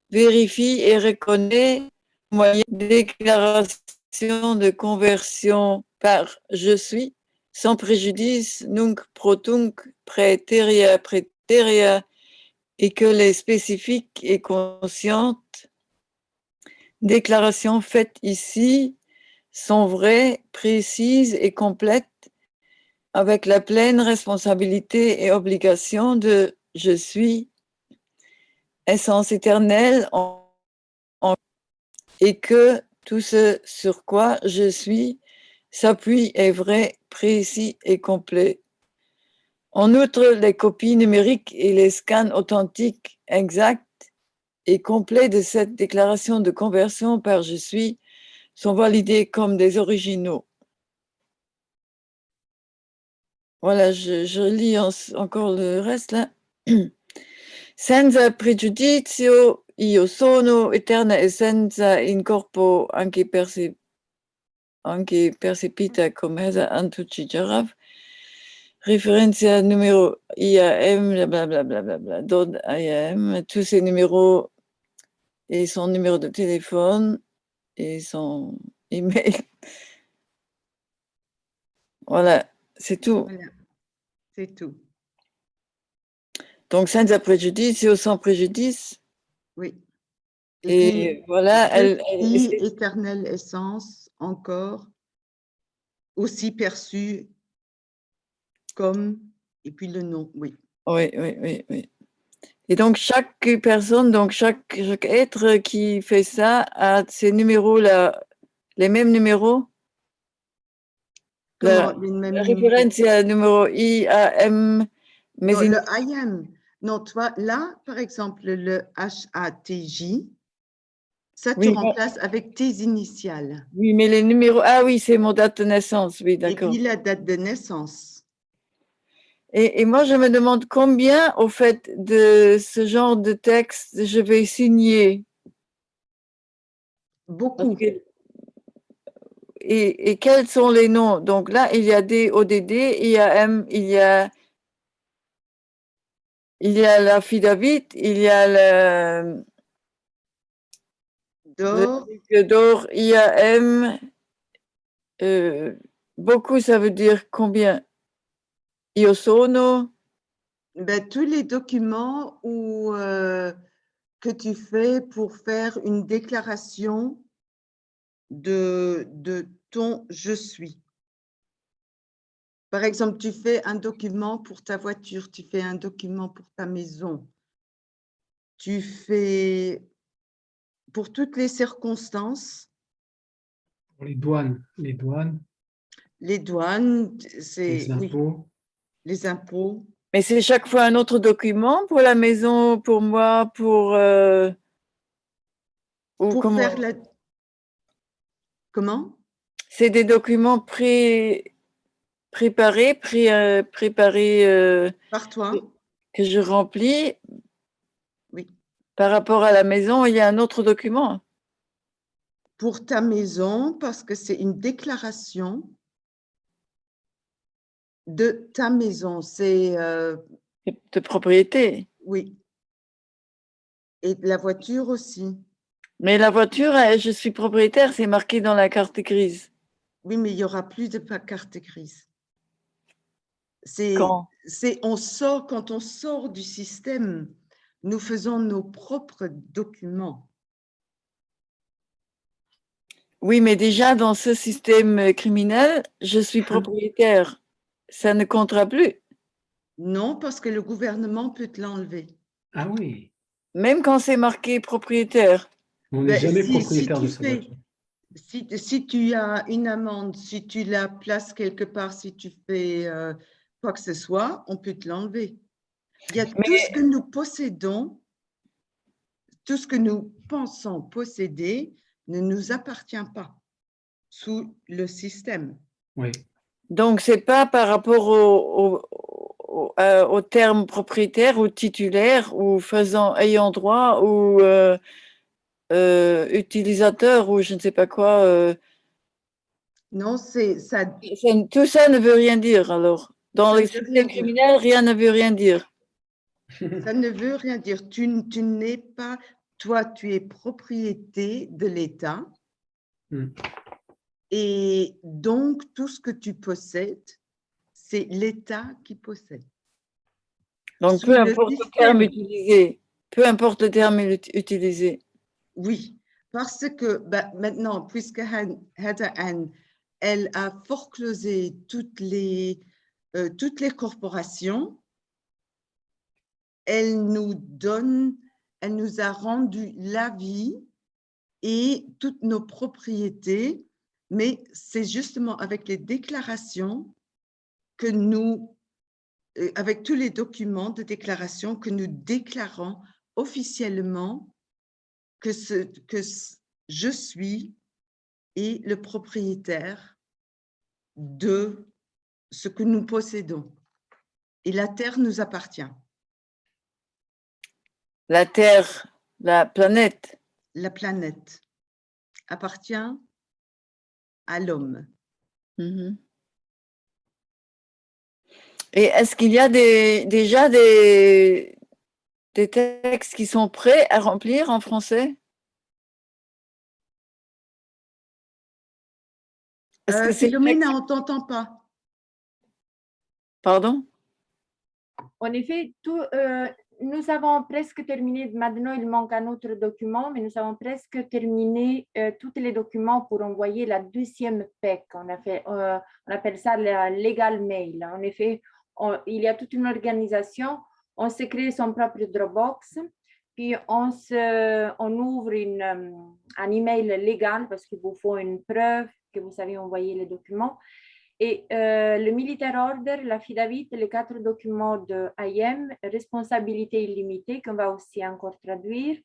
vérifie et reconnaît moyen de déclaration de conversion par je suis, sans préjudice, nunc pro tunc, praeterea praeterea, et que les spécifiques et conscientes déclarations faites ici sont vraies, précises et complètes, avec la pleine responsabilité et obligation de je suis, essence éternelle, et que tout ce sur quoi je suis s'appuie est vrai, précis et complet. En outre, les copies numériques et les scans authentiques exacts et complet de cette déclaration de conversion par je suis sont validés comme des originaux. Voilà, je lis encore le reste là. Senza pregiudizio io sono eterna essenza in corpo anche percepita come essa antucci jaraf. Référence numéro IAM, blablabla, d'autres IAM, tous ces numéros et son numéro de téléphone et son email. Voilà, c'est tout. Voilà, c'est tout. Donc, sans préjudice et sans préjudice. Oui. Et puis, voilà, éternelle essence, encore, aussi perçue comme, et puis le nom, oui. Oui. Et donc, chaque personne, donc chaque être qui fait ça a ces numéros-là, les mêmes numéros. Comment les mêmes numéros? Référence à numéro IAM. Mais non, le IAM. Non, toi, là, par exemple, le HATJ, ça, tu remplaces avec tes initiales. Oui, mais les numéros, ah oui, c'est mon date de naissance, oui, d'accord. Et puis la date de naissance. Et moi, je me demande combien, au fait, de ce genre de texte, je vais signer. Beaucoup. Et quels sont les noms? Donc là, il y a des ODD, IAM, il y a l'affidavit, il y a le d'or, IAM. Beaucoup, ça veut dire combien? Io sono. Ben, tous les documents que tu fais pour faire une déclaration de ton « je suis ». Par exemple, tu fais un document pour ta voiture, tu fais un document pour ta maison, tu fais pour toutes les circonstances. Pour les douanes. Les douanes, c'est les impôts. Oui, les impôts. Mais c'est chaque fois un autre document pour la maison, pour moi, pour ou pour comment? Faire la... Comment? C'est des documents préparés par toi. Que je remplis. Oui. Par rapport à la maison, il y a un autre document. Pour ta maison, parce que c'est une déclaration de ta maison. C'est de propriété. Oui. Et de la voiture aussi. Mais la voiture, je suis propriétaire, c'est marqué dans la carte grise. Oui, mais il n'y aura plus de carte grise. Quand Quand on sort du système, nous faisons nos propres documents. Oui, mais déjà dans ce système criminel, je suis propriétaire. Ça ne comptera plus. Non, parce que le gouvernement peut te l'enlever. Ah oui. Même quand c'est marqué propriétaire. On n'est jamais propriétaire de sa voiture. Si tu as une amende, si tu la places quelque part, si tu fais quoi que ce soit, on peut te l'enlever. Il y a tout ce que nous possédons, tout ce que nous pensons posséder ne nous appartient pas sous le système. Oui. Donc, ce n'est pas par rapport au terme propriétaire ou titulaire ou ayant droit ou utilisateur ou je ne sais pas quoi. Non, c'est ça. Tout ça ne veut rien dire alors. Dans le système criminel, rien ne veut rien dire. Ça ne veut rien dire. Tu n'es pas, toi, tu es propriété de l'État. Et donc, tout ce que tu possèdes, c'est l'État qui possède. Donc, peu importe le terme utilisé. Peu importe le terme utilisé. Oui, parce que maintenant, puisque Heather Anne, elle a foreclosé toutes les corporations, elle nous a rendu la vie et toutes nos propriétés, mais c'est justement avec les déclarations que avec tous les documents de déclaration que nous déclarons officiellement que je suis est le propriétaire de ce que nous possédons. Et la Terre nous appartient. La Terre, la planète. La planète appartient à l'homme. Mhm. Et est-ce qu'il y a déjà des textes qui sont prêts à remplir en français? Est-ce que c'est Philomène, on ne t'entend pas. Pardon? En effet, nous avons presque terminé. Maintenant, il manque un autre document, mais nous avons presque terminé tous les documents pour envoyer la deuxième PEC. On appelle ça la legal mail. En effet, il y a toute une organisation. On se crée son propre Dropbox, puis on ouvre un email légal parce qu'il vous faut une preuve que vous avez envoyé les documents. Et le militaire order, l'affidavit, les 4 documents de IM, responsabilité illimitée, qu'on va aussi encore traduire,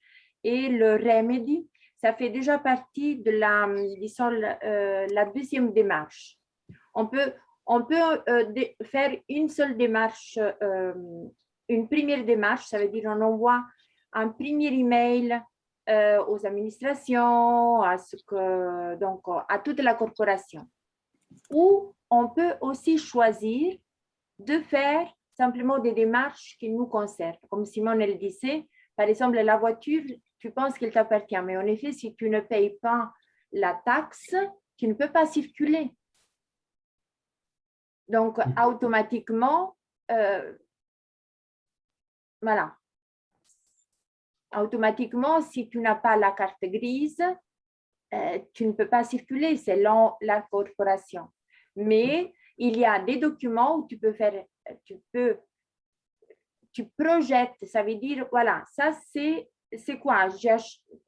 et le remedy, ça fait déjà partie de la deuxième démarche. On peut faire une seule démarche, une première démarche, ça veut dire on envoie un premier email aux administrations, donc à toute la corporation. Ou on peut aussi choisir de faire simplement des démarches qui nous concernent. Comme Simone elle disait, par exemple, la voiture, tu penses qu'elle t'appartient, mais en effet, si tu ne payes pas la taxe, tu ne peux pas circuler. Donc, automatiquement, voilà. Automatiquement, si tu n'as pas la carte grise, tu ne peux pas circuler selon la corporation. Mais il y a des documents où tu projettes, ça veut dire, voilà, ça c'est quoi?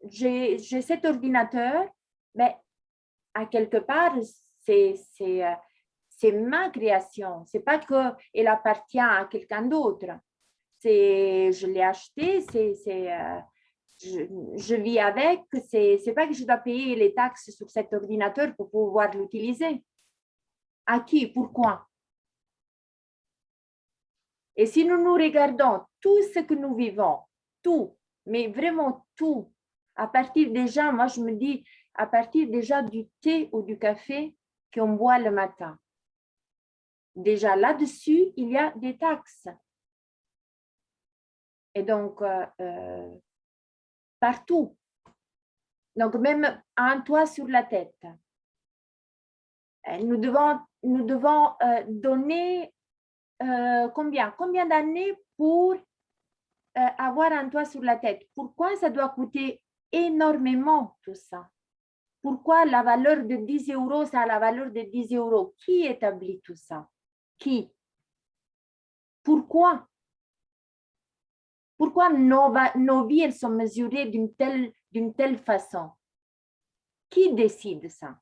J'ai cet ordinateur, mais à quelque part, c'est ma création. C'est pas qu'elle appartient à quelqu'un d'autre. Je l'ai acheté, je vis avec, c'est pas que je dois payer les taxes sur cet ordinateur pour pouvoir l'utiliser. À qui? Pourquoi? Et si nous nous regardons tout ce que nous vivons, tout, mais vraiment tout, à partir déjà, moi je me dis, à partir déjà du thé ou du café qu'on boit le matin, déjà là-dessus, il y a des taxes. Et donc, partout. Donc, même un toit sur la tête. Nous devons donner combien d'années pour avoir un toit sur la tête? Pourquoi ça doit coûter énormément tout ça? Pourquoi la valeur de 10 euros, ça a la valeur de 10 euros? Qui établit tout ça? Qui? Pourquoi? Pourquoi nos vies sont mesurées d'une telle façon? Qui décide ça?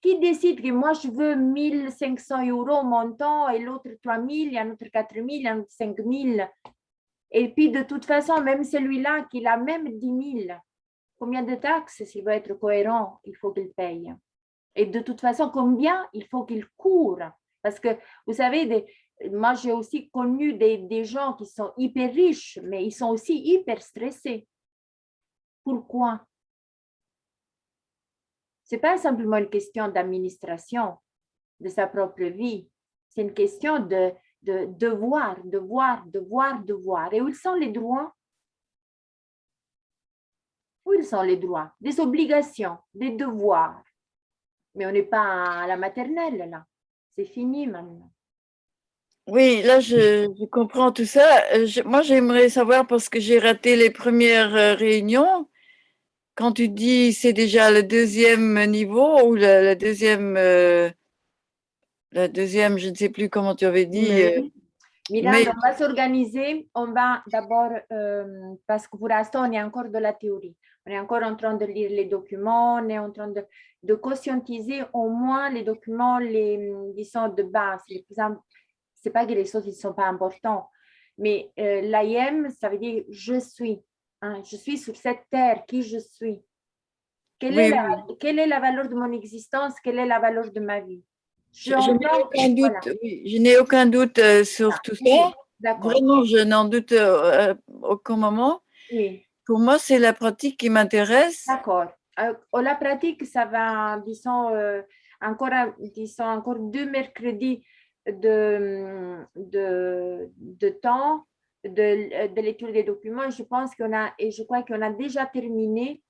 Qui décide que moi je veux 1 500 euros montant et l'autre 3 000, et un autre 4 000, et un autre 5 000? Et puis de toute façon, même celui-là qui a même 10 000, combien de taxes, s'il veut être cohérent, il faut qu'il paye? Et de toute façon, combien il faut qu'il court? Parce que, vous savez, moi, j'ai aussi connu des gens qui sont hyper riches, mais ils sont aussi hyper stressés. Pourquoi? Ce n'est pas simplement une question d'administration de sa propre vie. C'est une question de devoir. Et où sont les droits? Où sont les droits? Des obligations, des devoirs. Mais on n'est pas à la maternelle, là. C'est fini maintenant. Oui, là, je comprends tout ça. Moi, j'aimerais savoir, parce que j'ai raté les premières réunions, quand tu dis c'est déjà le deuxième niveau ou la deuxième, je ne sais plus comment tu avais dit. Miranda, on va s'organiser. On va d'abord, parce que pour l'instant, on est encore de la théorie. On est encore en train de lire les documents, on est en train de conscientiser au moins les documents, disons, de base. Ce n'est pas que les choses ne sont pas importantes, mais l'IM, ça veut dire je suis. hein. Je suis sur cette terre, qui je suis. Quelle Oui, est la valeur de mon existence? Quelle est la valeur de ma vie? je n'ai aucun doute, Voilà. oui, je n'ai aucun doute sur tout Oui, ça. d'accord. Vraiment, je n'en doute aucun moment. Oui, Pour moi, c'est la pratique qui m'intéresse. d'accord. La pratique, ça va, disons, encore 2 mercredis de temps de lecture des documents. Je pense je crois qu'on a déjà terminé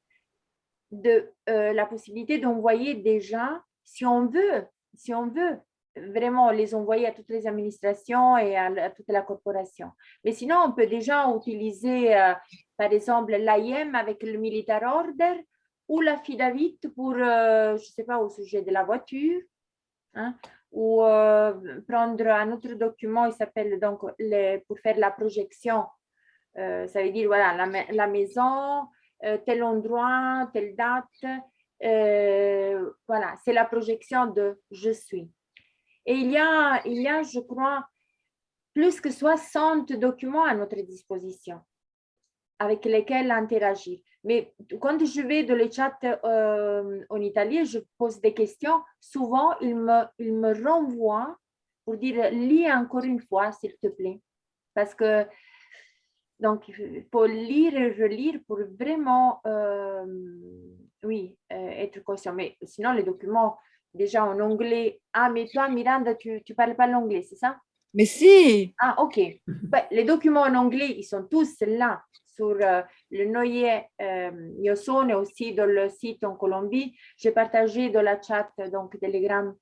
la possibilité d'envoyer déjà, si on veut vraiment les envoyer à toutes les administrations et à toute la corporation. Mais sinon, on peut déjà utiliser, par exemple, l'AIM avec le Military Order ou l'affidavit pour, je ne sais pas, au sujet de la voiture, hein, ou prendre un autre document, il s'appelle donc pour faire la projection. Ça veut dire, voilà, la maison, tel endroit, telle date. Voilà, c'est la projection de je suis. Et il y a, je crois, plus que 60 documents à notre disposition avec lesquels interagir. Mais quand je vais dans les chats en italien, je pose des questions. Souvent, il me renvoie pour dire lis encore une fois, s'il te plaît. Parce que donc, il faut lire et relire pour vraiment, oui, être conscient. Mais sinon, les documents, déjà en anglais. Ah, mais toi, Miranda, tu ne parles pas l'anglais, c'est ça? Mais si, Ah, OK. Ben, les documents en anglais, ils sont tous là sur le Noyer Yosone, aussi dans le site en Colombie. J'ai partagé dans la chat, donc Telegram,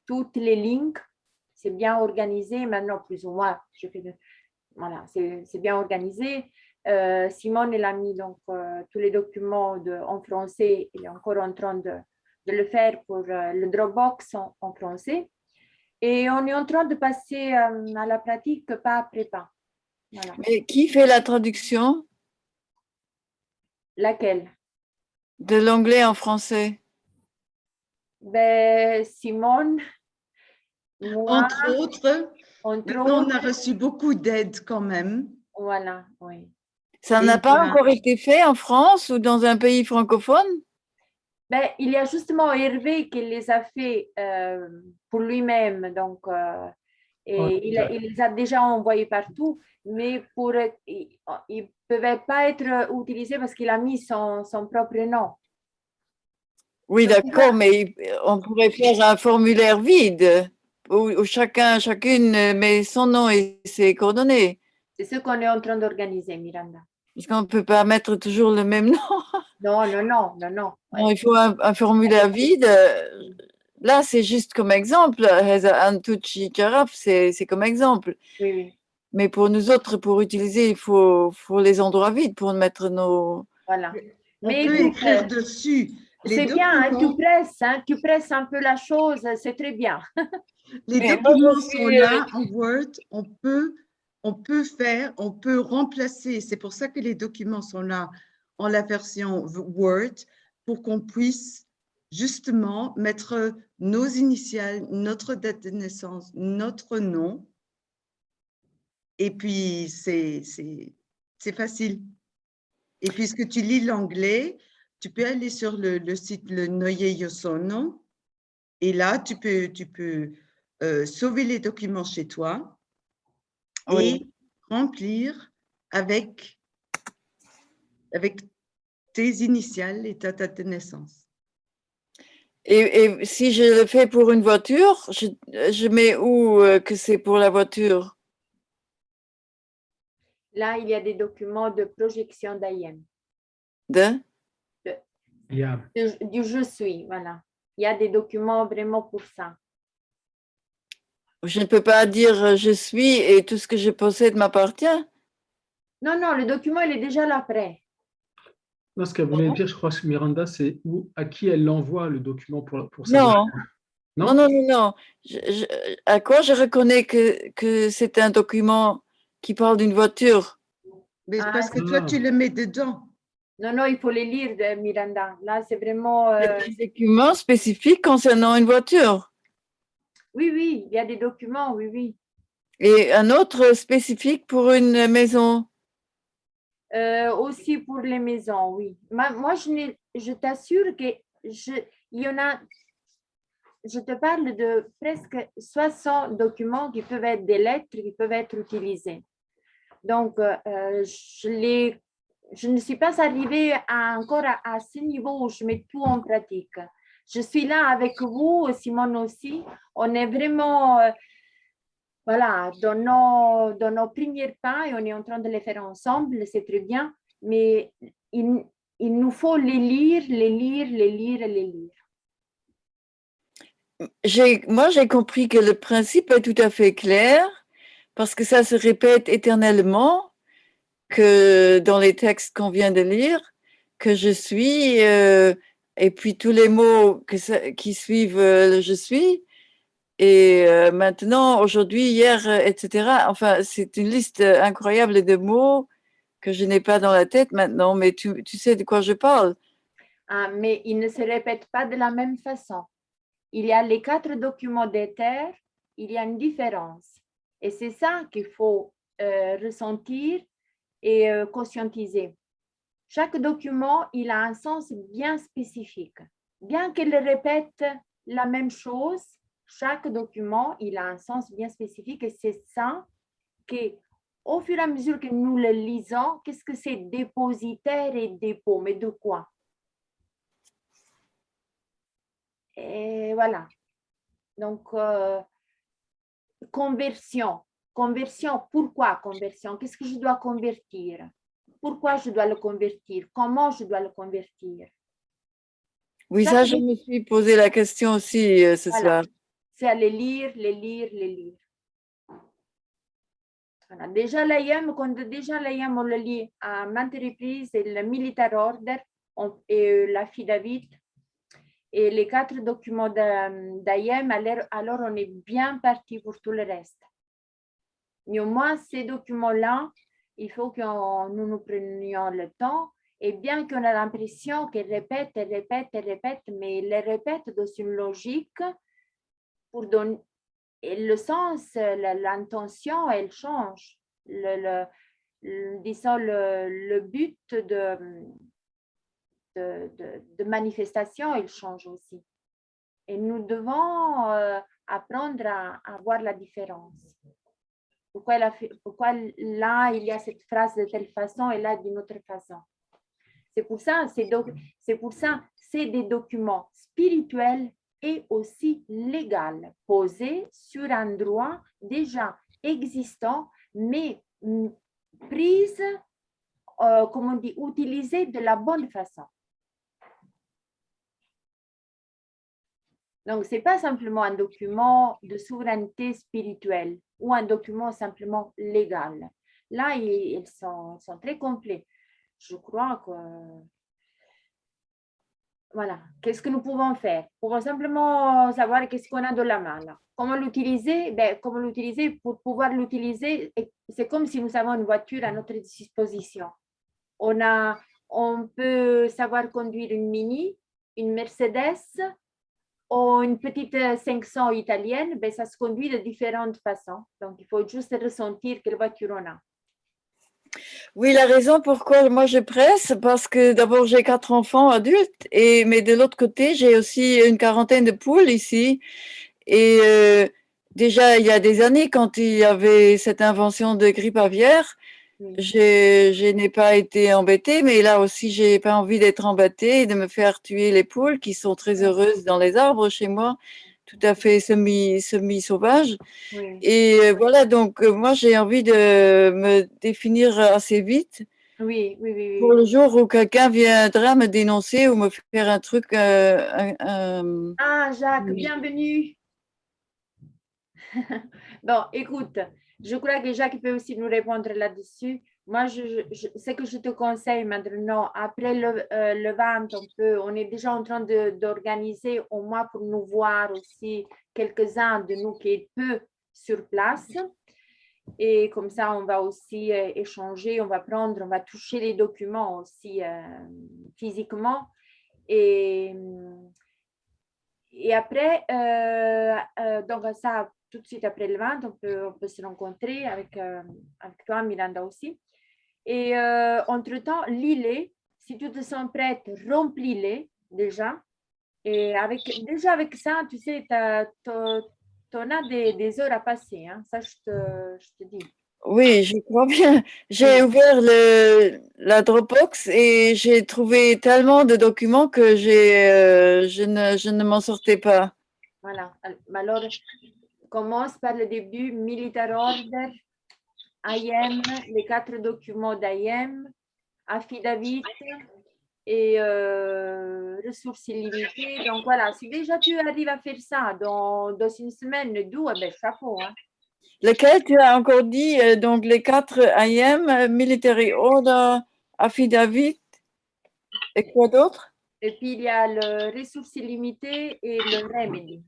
toutes les links. C'est bien organisé maintenant, plus ou moins. Je fais voilà, c'est bien organisé. Simone, elle a mis donc tous les documents en français. Il est encore en train de le faire pour le Dropbox en français. Et on est en train de passer à la pratique pas après pas. Voilà. mais qui fait la traduction Laquelle? de l'anglais en français? Ben, Simone, moi, Entre autres, entre maintenant, on a autres. reçu beaucoup d'aide quand même. Voilà, oui. Ça Et n'a pas voilà. encore été fait en France ou dans un pays francophone? Ben, il y a justement Hervé qui les a fait pour lui-même. Donc, et il les a déjà envoyés partout, mais ils ne pouvaient pas être utilisés parce qu'il a mis son propre nom. Oui, d'accord, mais on pourrait faire un formulaire vide où chacune met son nom et ses coordonnées. C'est ce qu'on est en train d'organiser, Miranda. Parce qu'on ne peut pas mettre toujours le même nom. Non, non, non, non, non. Non, il faut un formulaire vide. Là, c'est juste comme exemple. Un touchy carafe, c'est comme exemple. Oui, oui. Mais pour nous autres, pour utiliser, il faut les endroits vides pour mettre nos. Voilà. On Mais peut écoute, écrire dessus. c'est bien, hein, tu presses un peu la chose, c'est très bien. Les Mais documents moi, sont là en Word, on peut remplacer. C'est pour ça que les documents sont là en la version Word, pour qu'on puisse justement mettre nos initiales, notre date de naissance, notre nom. Et puis, c'est facile. Et puisque tu lis l'anglais, tu peux aller sur le site le Noyer Yosono. Et là, tu peux sauver les documents chez toi et remplir avec tes initiales et ta date de naissance. Et si je le fais pour une voiture, je mets où que c'est pour la voiture? Là, il y a des documents de projection d'AIM. De? Du je suis, voilà. Il y a des documents vraiment pour ça. Je ne peux pas dire je suis et tout ce que je possède m'appartient. Non, non, le document, il est déjà là prêt. Non, ce qu'elle voulait dire, je crois, que Miranda, c'est à qui elle envoie le document pour sa Non. voiture. Non, non, non, non. À quoi je reconnais que c'est un document qui parle d'une voiture? Mais parce que toi, tu le mets dedans. Non, non, il faut les lire, Miranda. Là, c'est vraiment… Il y a des documents spécifiques concernant une voiture. Oui, oui, il y a des documents, oui, oui. Et un autre spécifique pour une maison. Aussi pour les maisons, oui. Moi, je t'assure que il y en a, je te parle de presque 60 documents qui peuvent être des lettres, qui peuvent être utilisés. Donc, je ne suis pas arrivée encore à ce niveau où je mets tout en pratique. Je suis là avec vous, Simone aussi. On est vraiment voilà, dans nos premiers pas et on est en train de les faire ensemble, c'est très bien. Mais il nous faut les lire, les lire, les lire et les lire. Moi, j'ai compris que le principe est tout à fait clair parce que ça se répète éternellement que dans les textes qu'on vient de lire, que je suis, et puis tous les mots qui suivent le je suis, et maintenant, aujourd'hui, hier, etc. Enfin, c'est une liste incroyable de mots que je n'ai pas dans la tête maintenant, mais tu sais de quoi je parle. Ah, mais ils ne se répètent pas de la même façon. Il y a les 4 documents d'éther, il y a une différence. Et c'est ça qu'il faut ressentir et conscientiser. Chaque document, il a un sens bien spécifique. Bien qu'il répète la même chose, chaque document, il a un sens bien spécifique et c'est ça qu'au fur et à mesure que nous le lisons, qu'est-ce que c'est dépositaire et dépôt, mais de quoi? Et voilà. Donc, conversion. Conversion, pourquoi conversion? Qu'est-ce que je dois convertir? Pourquoi je dois le convertir? Comment je dois le convertir? Oui, ça, je me suis posé la question aussi ce soir. C'est à les lire, les lire, les lire. Voilà. Déjà l'AIM, quand déjà l'AIM, on le lit à maintes reprises, et le Military Order et la FIDAVIT, et les 4 documents d'AIM, alors on est bien parti pour tout le reste. Mais au moins, ces documents-là, il faut que nous prenions le temps. Et bien qu'on a l'impression qu'elle répète, elle répète, elle répète, mais elle les répète dans une logique pour donner. Et le sens, l'intention, elle change. Disons, le but de manifestation, il change aussi. Et nous devons apprendre à voir la différence. Pourquoi là, il y a cette phrase de telle façon et là, d'une autre façon. C'est pour ça, c'est des documents spirituels et aussi légaux, posés sur un droit déjà existant, mais prise, comme on dit, utilisée de la bonne façon. Donc, ce n'est pas simplement un document de souveraineté spirituelle ou un document simplement légal. Là, ils sont très complets. Je crois que... Voilà. Qu'est-ce que nous pouvons faire? Nous pouvons simplement savoir qu'est-ce qu'on a dans la main. Là. Comment l'utiliser? Comment l'utiliser? Pour pouvoir l'utiliser, c'est comme si nous avons une voiture à notre disposition. On peut savoir conduire une Mini, une Mercedes, ou une petite 500 italienne, ça se conduit de différentes façons. Donc, il faut juste ressentir quelle voiture on a. Oui, la raison pourquoi moi je presse, parce que d'abord j'ai 4 enfants adultes, mais de l'autre côté, j'ai aussi une quarantaine de poules ici. Et déjà, il y a des années, quand il y avait cette invention de grippe aviaire, je n'ai pas été embêtée, mais là aussi, je n'ai pas envie d'être embêtée et de me faire tuer les poules qui sont très heureuses dans les arbres chez moi, tout à fait semi-sauvages. Oui. Et voilà, donc moi, j'ai envie de me définir assez vite. Oui. Pour le jour où quelqu'un viendra me dénoncer ou me faire un truc. Ah, Jacques, bienvenue. Bon, écoute, je crois que Jacques peut aussi nous répondre là-dessus. Moi, ce que je te conseille maintenant, après le 20, on est déjà en train d'organiser au moins pour nous voir aussi quelques-uns de nous qui est peu sur place. Et comme ça, on va aussi échanger, on va toucher les documents aussi physiquement. Et après, donc ça, tout de suite après le 20, on peut se rencontrer avec toi, Miranda aussi. Et entre-temps, lis-les. Si tu te sens prête, remplis-les déjà. Et déjà avec ça, tu sais, tu as des heures à passer. Hein. Ça, je te dis. Oui, je crois bien. J'ai ouvert la Dropbox et j'ai trouvé tellement de documents que je ne m'en sortais pas. Voilà. Alors, commence par le début, Military Order, IM, les 4 documents d'IM, affidavit et ressources illimitées. Donc voilà, si déjà tu arrives à faire ça dans une semaine, 2, eh ben, chapeau. Hein. Lequel tu as encore dit? Donc les 4 IM, Military Order, Affidavit et quoi d'autre? Et puis il y a le ressources illimitées et le remedy.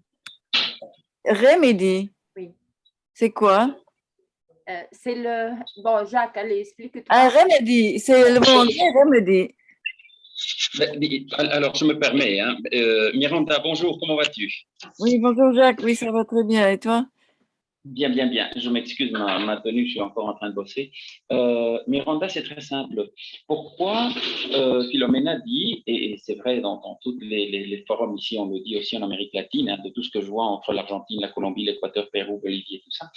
Remedy, Oui. c'est quoi? C'est le. Bon, Jacques, allez, explique-toi. Un remedy, c'est le mot anglais, remedy. Alors, je me permets. Hein. Miranda, bonjour, comment vas-tu? Oui, bonjour Jacques, oui, ça va très bien. Et toi? Bien, bien, bien. Je m'excuse, ma tenue, je suis encore en train de bosser. Miranda, c'est très simple. Pourquoi Philomena dit, et c'est vrai dans tous les forums ici, on le dit aussi en Amérique latine, hein, de tout ce que je vois entre l'Argentine, la Colombie, l'Équateur, Pérou, Bolivie, tout ça.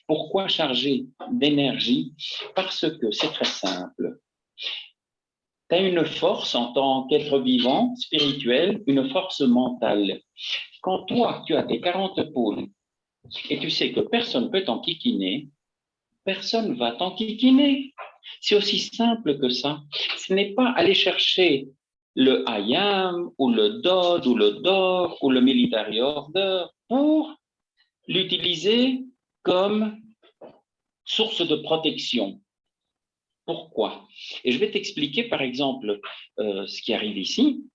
Pourquoi charger d'énergie? Parce que c'est très simple. Tu as une force en tant qu'être vivant, spirituel, une force mentale. Quand toi, tu as tes 40 pôles et tu sais que personne ne peut t'enquiquiner, personne ne va t'enquiquiner. C'est aussi simple que ça. Ce n'est pas aller chercher le IAM ou le DOD ou le DOR ou le Military Order pour l'utiliser comme source de protection. Pourquoi? Et je vais t'expliquer, par exemple, ce qui arrive ici.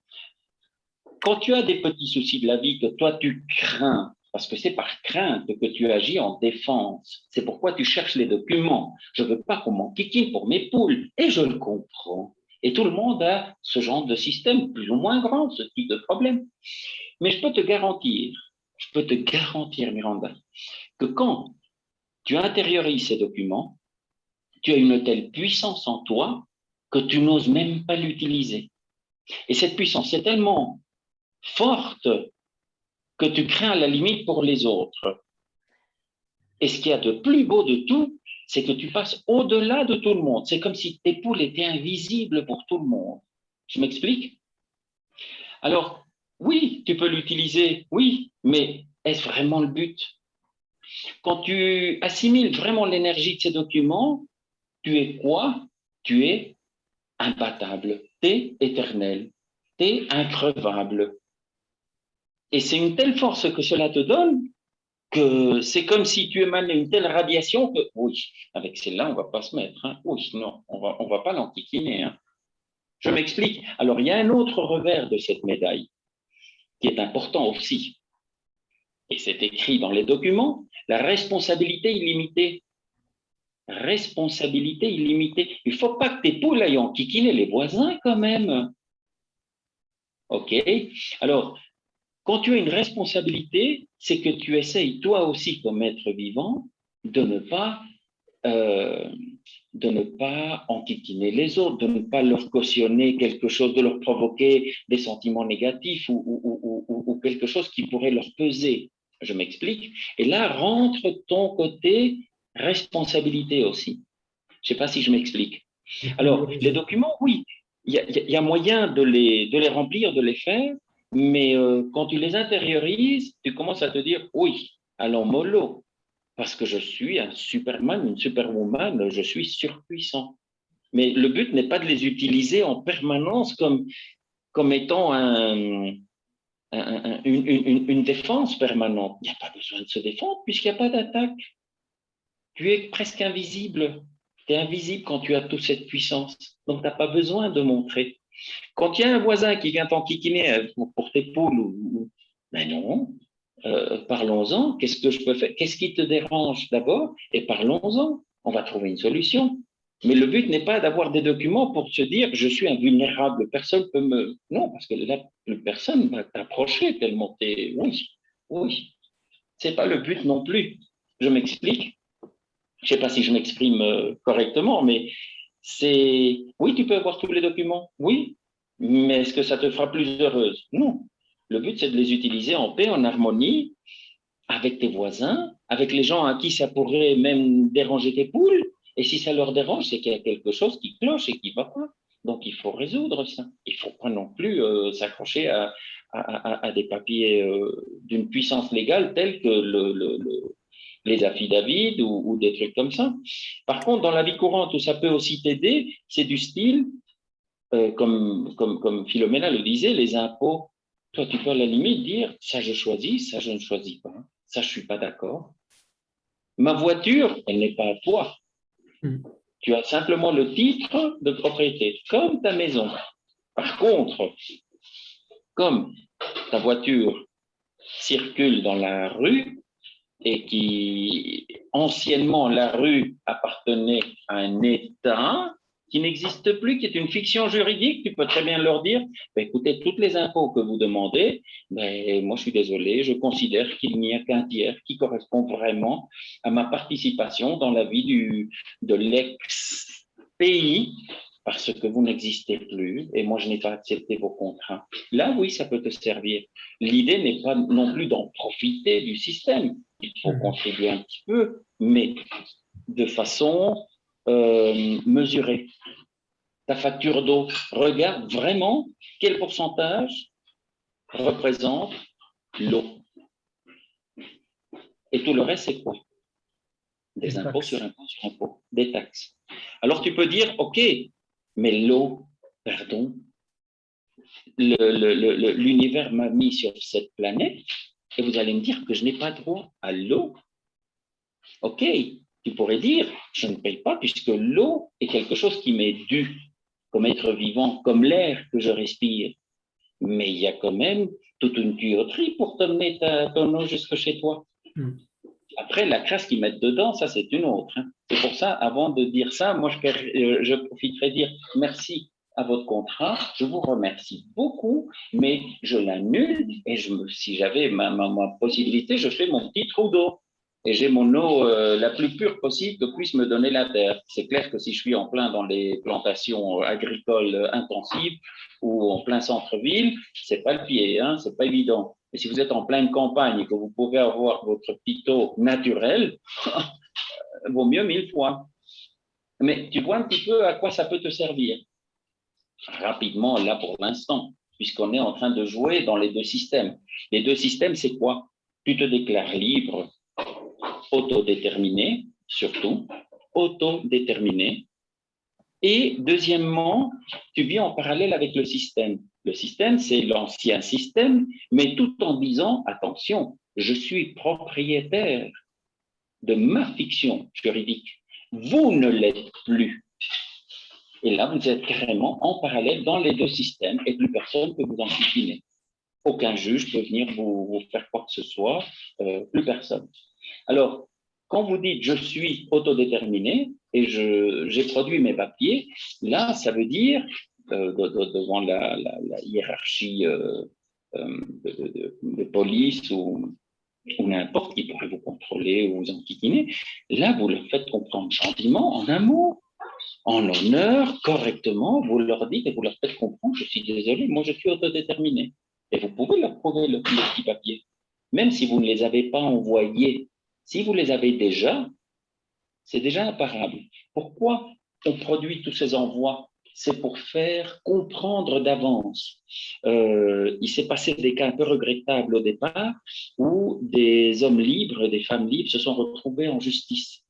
Quand tu as des petits soucis de la vie que toi, tu crains, parce que c'est par crainte que tu agis en défense, c'est pourquoi tu cherches les documents. Je ne veux pas qu'on m'enquiquine pour mes poules, et je le comprends. Et tout le monde a ce genre de système, plus ou moins grand, ce type de problème. Mais je peux te garantir, Miranda, que quand tu intériorises ces documents, tu as une telle puissance en toi que tu n'oses même pas l'utiliser. Et cette puissance est tellement forte que tu crains à la limite pour les autres. Et ce qu'il y a de plus beau de tout, c'est que tu passes au-delà de tout le monde. C'est comme si tes poules étaient invisibles pour tout le monde. Je m'explique? Alors, oui, tu peux l'utiliser, oui, mais est-ce vraiment le but? Quand tu assimiles vraiment l'énergie de ces documents, tu es quoi? Tu es imbattable, tu es éternel, tu es increvable. Et c'est une telle force que cela te donne que c'est comme si tu émanais une telle radiation que, oui, avec celle-là, on ne va pas se mettre. Hein. Oui, non, on va pas l'enquiquiner. Hein. Je m'explique. Alors, il y a un autre revers de cette médaille qui est important aussi. Et c'est écrit dans les documents, la responsabilité illimitée. Responsabilité illimitée. Il ne faut pas que tes poules aillent enquiquiner les voisins quand même. OK? Alors, quand tu as une responsabilité, c'est que tu essayes toi aussi comme être vivant de ne pas enquiquiner les autres, de ne pas leur cautionner quelque chose, de leur provoquer des sentiments négatifs ou quelque chose qui pourrait leur peser. Je m'explique. Et là rentre ton côté responsabilité aussi. Je ne sais pas si je m'explique. Alors, les documents, oui, il y a moyen de les remplir, de les faire, mais quand tu les intériorises, tu commences à te dire, oui, allons mollo, parce que je suis un Superman, une Superwoman, je suis surpuissant. Mais le but n'est pas de les utiliser en permanence comme étant une défense permanente. Il n'y a pas besoin de se défendre puisqu'il n'y a pas d'attaque. Tu es presque invisible. Tu es invisible quand tu as toute cette puissance. Donc, tu n'as pas besoin de montrer. Quand il y a un voisin qui vient t'enquiquiner pour tes poules, ben non, parlons-en. Qu'est-ce que je peux faire? Qu'est-ce qui te dérange d'abord? Et parlons-en. On va trouver une solution. Mais le but n'est pas d'avoir des documents pour se dire je suis invulnérable, personne peut me. Non, parce que là, personne va t'approcher tellement tu es. Oui, oui. C'est pas le but non plus. Je m'explique. Je ne sais pas si je m'exprime correctement, mais Oui, tu peux avoir tous les documents, oui, mais est-ce que ça te fera plus heureuse? Non. Le but, c'est de les utiliser en paix, en harmonie, avec tes voisins, avec les gens à qui ça pourrait même déranger tes poules. Et si ça leur dérange, c'est qu'il y a quelque chose qui cloche et qui ne va pas. Donc, il faut résoudre ça. Il ne faut pas non plus s'accrocher à des papiers d'une puissance légale telle que les affidavits ou des trucs comme ça. Par contre, dans la vie courante, où ça peut aussi t'aider, c'est du style, comme Philomena le disait, les impôts. Toi, tu peux à la limite dire, ça je choisis, ça je ne choisis pas, ça je ne suis pas d'accord. Ma voiture, elle n'est pas à toi. Tu as simplement le titre de propriété, comme ta maison. Par contre, comme ta voiture circule dans la rue et qui, anciennement, la rue appartenait à un État qui n'existe plus, qui est une fiction juridique, tu peux très bien leur dire, écoutez, tous les impôts que vous demandez, moi je suis désolé, je considère qu'il n'y a qu'un tiers qui correspond vraiment à ma participation dans la vie de l'ex-pays, parce que vous n'existez plus et moi je n'ai pas accepté vos contrats. Là, oui, ça peut te servir. L'idée n'est pas non plus d'en profiter du système. Il faut contribuer un petit peu, mais de façon mesurée. Ta facture d'eau, regarde vraiment quel pourcentage représente l'eau. Et tout le reste, c'est quoi? Des impôts sur impôts sur impôts, des taxes. Alors tu peux dire, OK, mais l'eau, pardon, l'univers m'a mis sur cette planète et vous allez me dire que je n'ai pas droit à l'eau. OK, tu pourrais dire, je ne paye pas puisque l'eau est quelque chose qui m'est dû comme être vivant, comme l'air que je respire. Mais il y a quand même toute une tuyauterie pour t'emmener ton eau jusque chez toi. Après, la crasse qu'ils mettent dedans, ça, c'est une autre. C'est pour ça, avant de dire ça, moi, je profiterai de dire merci à votre contrat, je vous remercie beaucoup, mais je l'annule et si j'avais ma possibilité, je fais mon petit trou d'eau et j'ai mon eau la plus pure possible que puisse me donner la terre. C'est clair que si je suis en plein dans les plantations agricoles intensives ou en plein centre-ville, c'est pas le pied, hein, c'est pas évident. Et si vous êtes en pleine campagne et que vous pouvez avoir votre petit eau naturelle, vaut mieux 1000 fois. Mais tu vois un petit peu à quoi ça peut te servir. Rapidement, là pour l'instant, puisqu'on est en train de jouer dans les deux systèmes. Les deux systèmes, c'est quoi? Tu te déclares libre, autodéterminé, surtout, autodéterminé. Et deuxièmement, tu vis en parallèle avec le système. Le système, c'est l'ancien système, mais tout en disant, attention, je suis propriétaire de ma fiction juridique. Vous ne l'êtes plus. Et là, vous êtes carrément en parallèle dans les deux systèmes et plus personne ne peut vous enquiquiner. Aucun juge peut venir vous faire quoi que ce soit, plus personne. Alors, quand vous dites je suis autodéterminé et j'ai produit mes papiers, là, ça veut dire, devant la hiérarchie de police ou n'importe qui pourrait vous contrôler ou vous enquiquiner, là, vous leur faites comprendre gentiment, en un mot, en honneur, correctement, vous leur dites et vous leur faites comprendre, je suis désolé, moi je suis autodéterminé. Et vous pouvez leur prouver le petit papier, même si vous ne les avez pas envoyés. Si vous les avez déjà, c'est déjà imparable. Pourquoi on produit tous ces envois? C'est pour faire comprendre d'avance. Il s'est passé des cas un peu regrettables au départ où des hommes libres, des femmes libres se sont retrouvés en justice.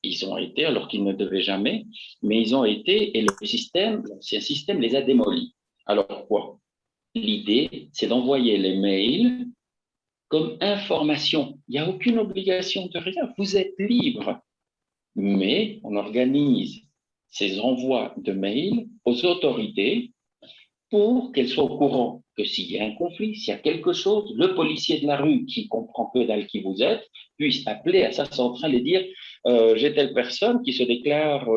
Ils ont été, alors qu'ils ne devaient jamais, mais ils ont été, et l'ancien système les a démolis. Alors quoi? L'idée, c'est d'envoyer les mails comme information. Il n'y a aucune obligation de rien. Vous êtes libre. Mais on organise ces envois de mails aux autorités pour qu'elles soient au courant que s'il y a un conflit, s'il y a quelque chose, le policier de la rue qui comprend que dalle qui vous êtes puisse appeler à sa centrale et dire j'ai telle personne qui se déclare,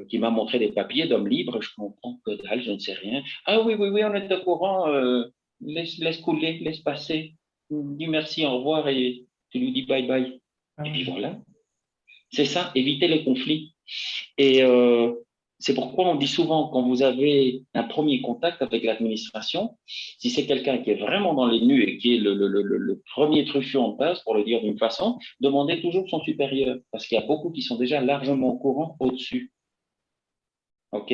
qui m'a montré des papiers d'homme libre, je comprends que dalle, je ne sais rien. Ah oui, on est au courant, laisse couler, laisse passer, dis merci, au revoir et tu lui dis bye bye. Et puis voilà. C'est ça, éviter les conflits. Et C'est pourquoi on dit souvent, quand vous avez un premier contact avec l'administration, si c'est quelqu'un qui est vraiment dans les nues et qui est le premier truffion en place, pour le dire d'une façon, demandez toujours son supérieur, parce qu'il y a beaucoup qui sont déjà largement au courant au-dessus. OK?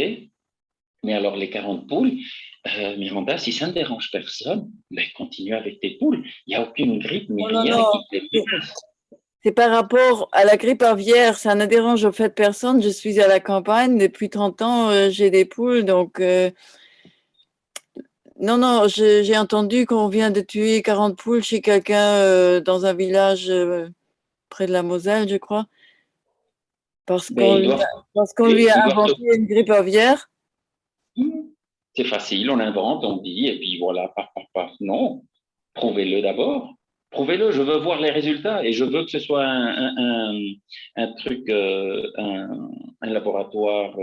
Mais alors, les 40 poules, Miranda, si ça ne dérange personne, ben, continue avec tes poules. Il n'y a aucune grippe ni rien qui te menace. C'est par rapport à la grippe aviaire, ça ne dérange au fait personne. Je suis à la campagne depuis 30 ans, j'ai des poules, donc non, j'ai entendu qu'on vient de tuer 40 poules chez quelqu'un dans un village près de la Moselle, je crois, parce qu'on lui a inventé une grippe aviaire. C'est facile, on invente, on dit, et puis voilà, non, prouvez-le d'abord. Prouvez-le, je veux voir les résultats et je veux que ce soit un truc, un laboratoire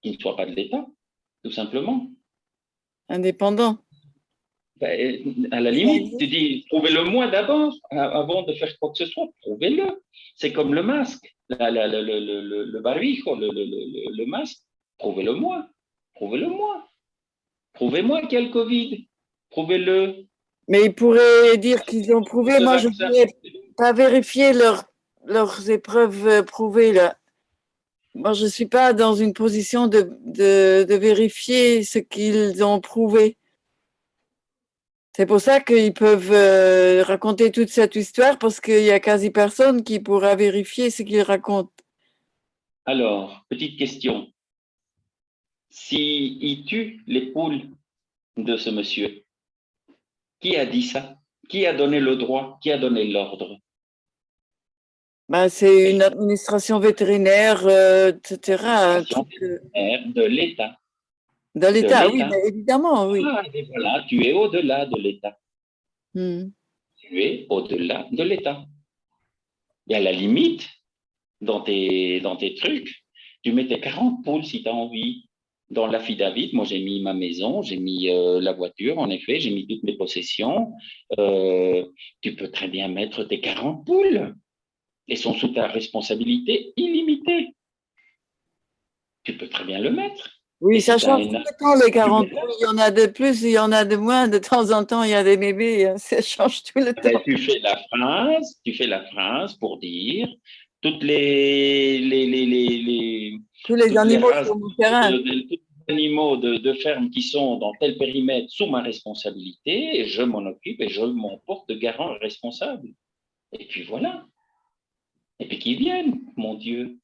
qui ne soit pas de l'État, tout simplement. Indépendant. Ben, à la limite, tu dis, prouvez-le moi d'abord, avant de faire quoi que ce soit, prouvez-le. C'est comme le masque, le barbijo, le masque, prouvez-le moi, prouvez-le moi. Prouvez-moi qu'il y a le Covid, prouvez-le. Mais ils pourraient dire qu'ils ont prouvé. Moi, je ne pourrais pas vérifier leurs épreuves prouvées, là. Moi, je ne suis pas dans une position de vérifier ce qu'ils ont prouvé. C'est pour ça qu'ils peuvent raconter toute cette histoire, parce qu'il n'y a quasi personne qui pourra vérifier ce qu'ils racontent. Alors, petite question. S'il tue les poules de ce monsieur, qui a dit ça? Qui a donné le droit? Qui a donné l'ordre? Ben, c'est une administration vétérinaire, etc. De l'État. De l'État, oui, mais évidemment, oui. Ah, et voilà, tu es au-delà de l'État. Tu es au-delà de l'État. Et à la limite, dans tes trucs, tu mets tes 40 poules si tu as envie. Dans l'affidavit, moi j'ai mis ma maison, j'ai mis la voiture, en effet, j'ai mis toutes mes possessions. Tu peux très bien mettre tes 40 poules. Elles sont sous ta responsabilité illimitée. Tu peux très bien le mettre. Oui, ça change tout le temps, les 40 poules. Il y en a de plus, il y en a de moins. De temps en temps, il y a des bébés. Ça change tout le temps. Tu fais la phrase pour dire toutes tous les animaux sur mon terrain. Tous les animaux de ferme qui sont dans tel périmètre sous ma responsabilité, et je m'en occupe et je m'en porte de garant responsable. Et puis voilà. Et puis qu'ils viennent, mon Dieu.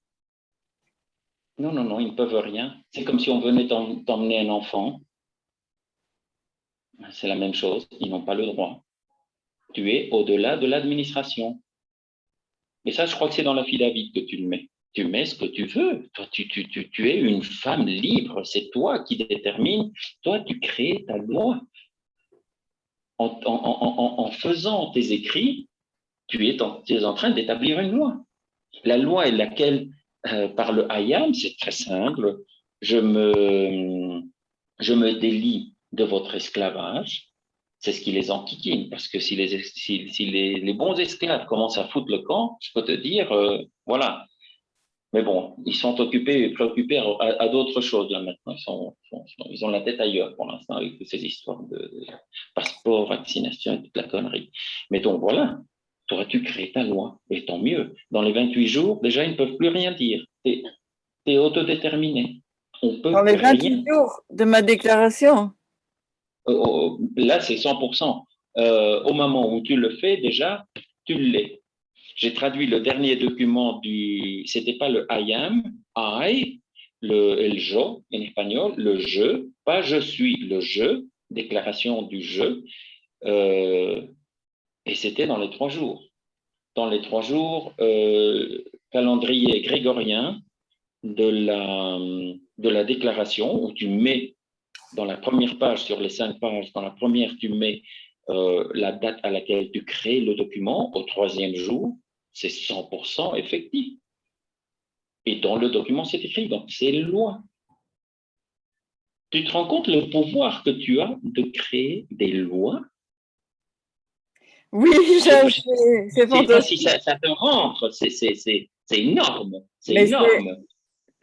Non, ils ne peuvent rien. C'est comme si on venait t'emmener un enfant. C'est la même chose, ils n'ont pas le droit. Tu es au-delà de l'administration. Et ça, je crois que c'est dans l'affidavit que tu le mets. Tu mets ce que tu veux. Toi, tu es une femme libre. C'est toi qui détermines. Toi, tu crées ta loi. En faisant tes écrits, tu es en train d'établir une loi. La loi est laquelle, par le Hayam, c'est très simple. Je me délie de votre esclavage. C'est ce qui les enquiquine, parce que si les bons esclaves commencent à foutre le camp, je peux te dire, voilà. Mais bon, ils sont préoccupés à d'autres choses là maintenant. Ils ont la tête ailleurs pour l'instant avec toutes ces histoires de passeport, vaccination et toute la connerie. Mais donc voilà, tu crées ta loi, et tant mieux. Dans les 28 jours, déjà, ils ne peuvent plus rien dire. Tu es autodéterminé. Dans les 28 jours de ma déclaration. Là, c'est 100%. Au moment où tu le fais, déjà, tu l'es. J'ai traduit le dernier document c'était pas le I am, I, el yo en espagnol, le je, pas je suis, le je, déclaration du je, et c'était dans les 3 jours. Dans les 3 jours, calendrier grégorien de la déclaration, où tu mets dans la première page, sur les 5 pages, dans la première, tu mets la date à laquelle tu crées le document. Au 3e jour, c'est 100% effectif. Et dans le document, c'est écrit, donc c'est loi. Tu te rends compte le pouvoir que tu as de créer des lois? Oui, c'est fantastique. Si ça te rentre, c'est énorme. C'est énorme.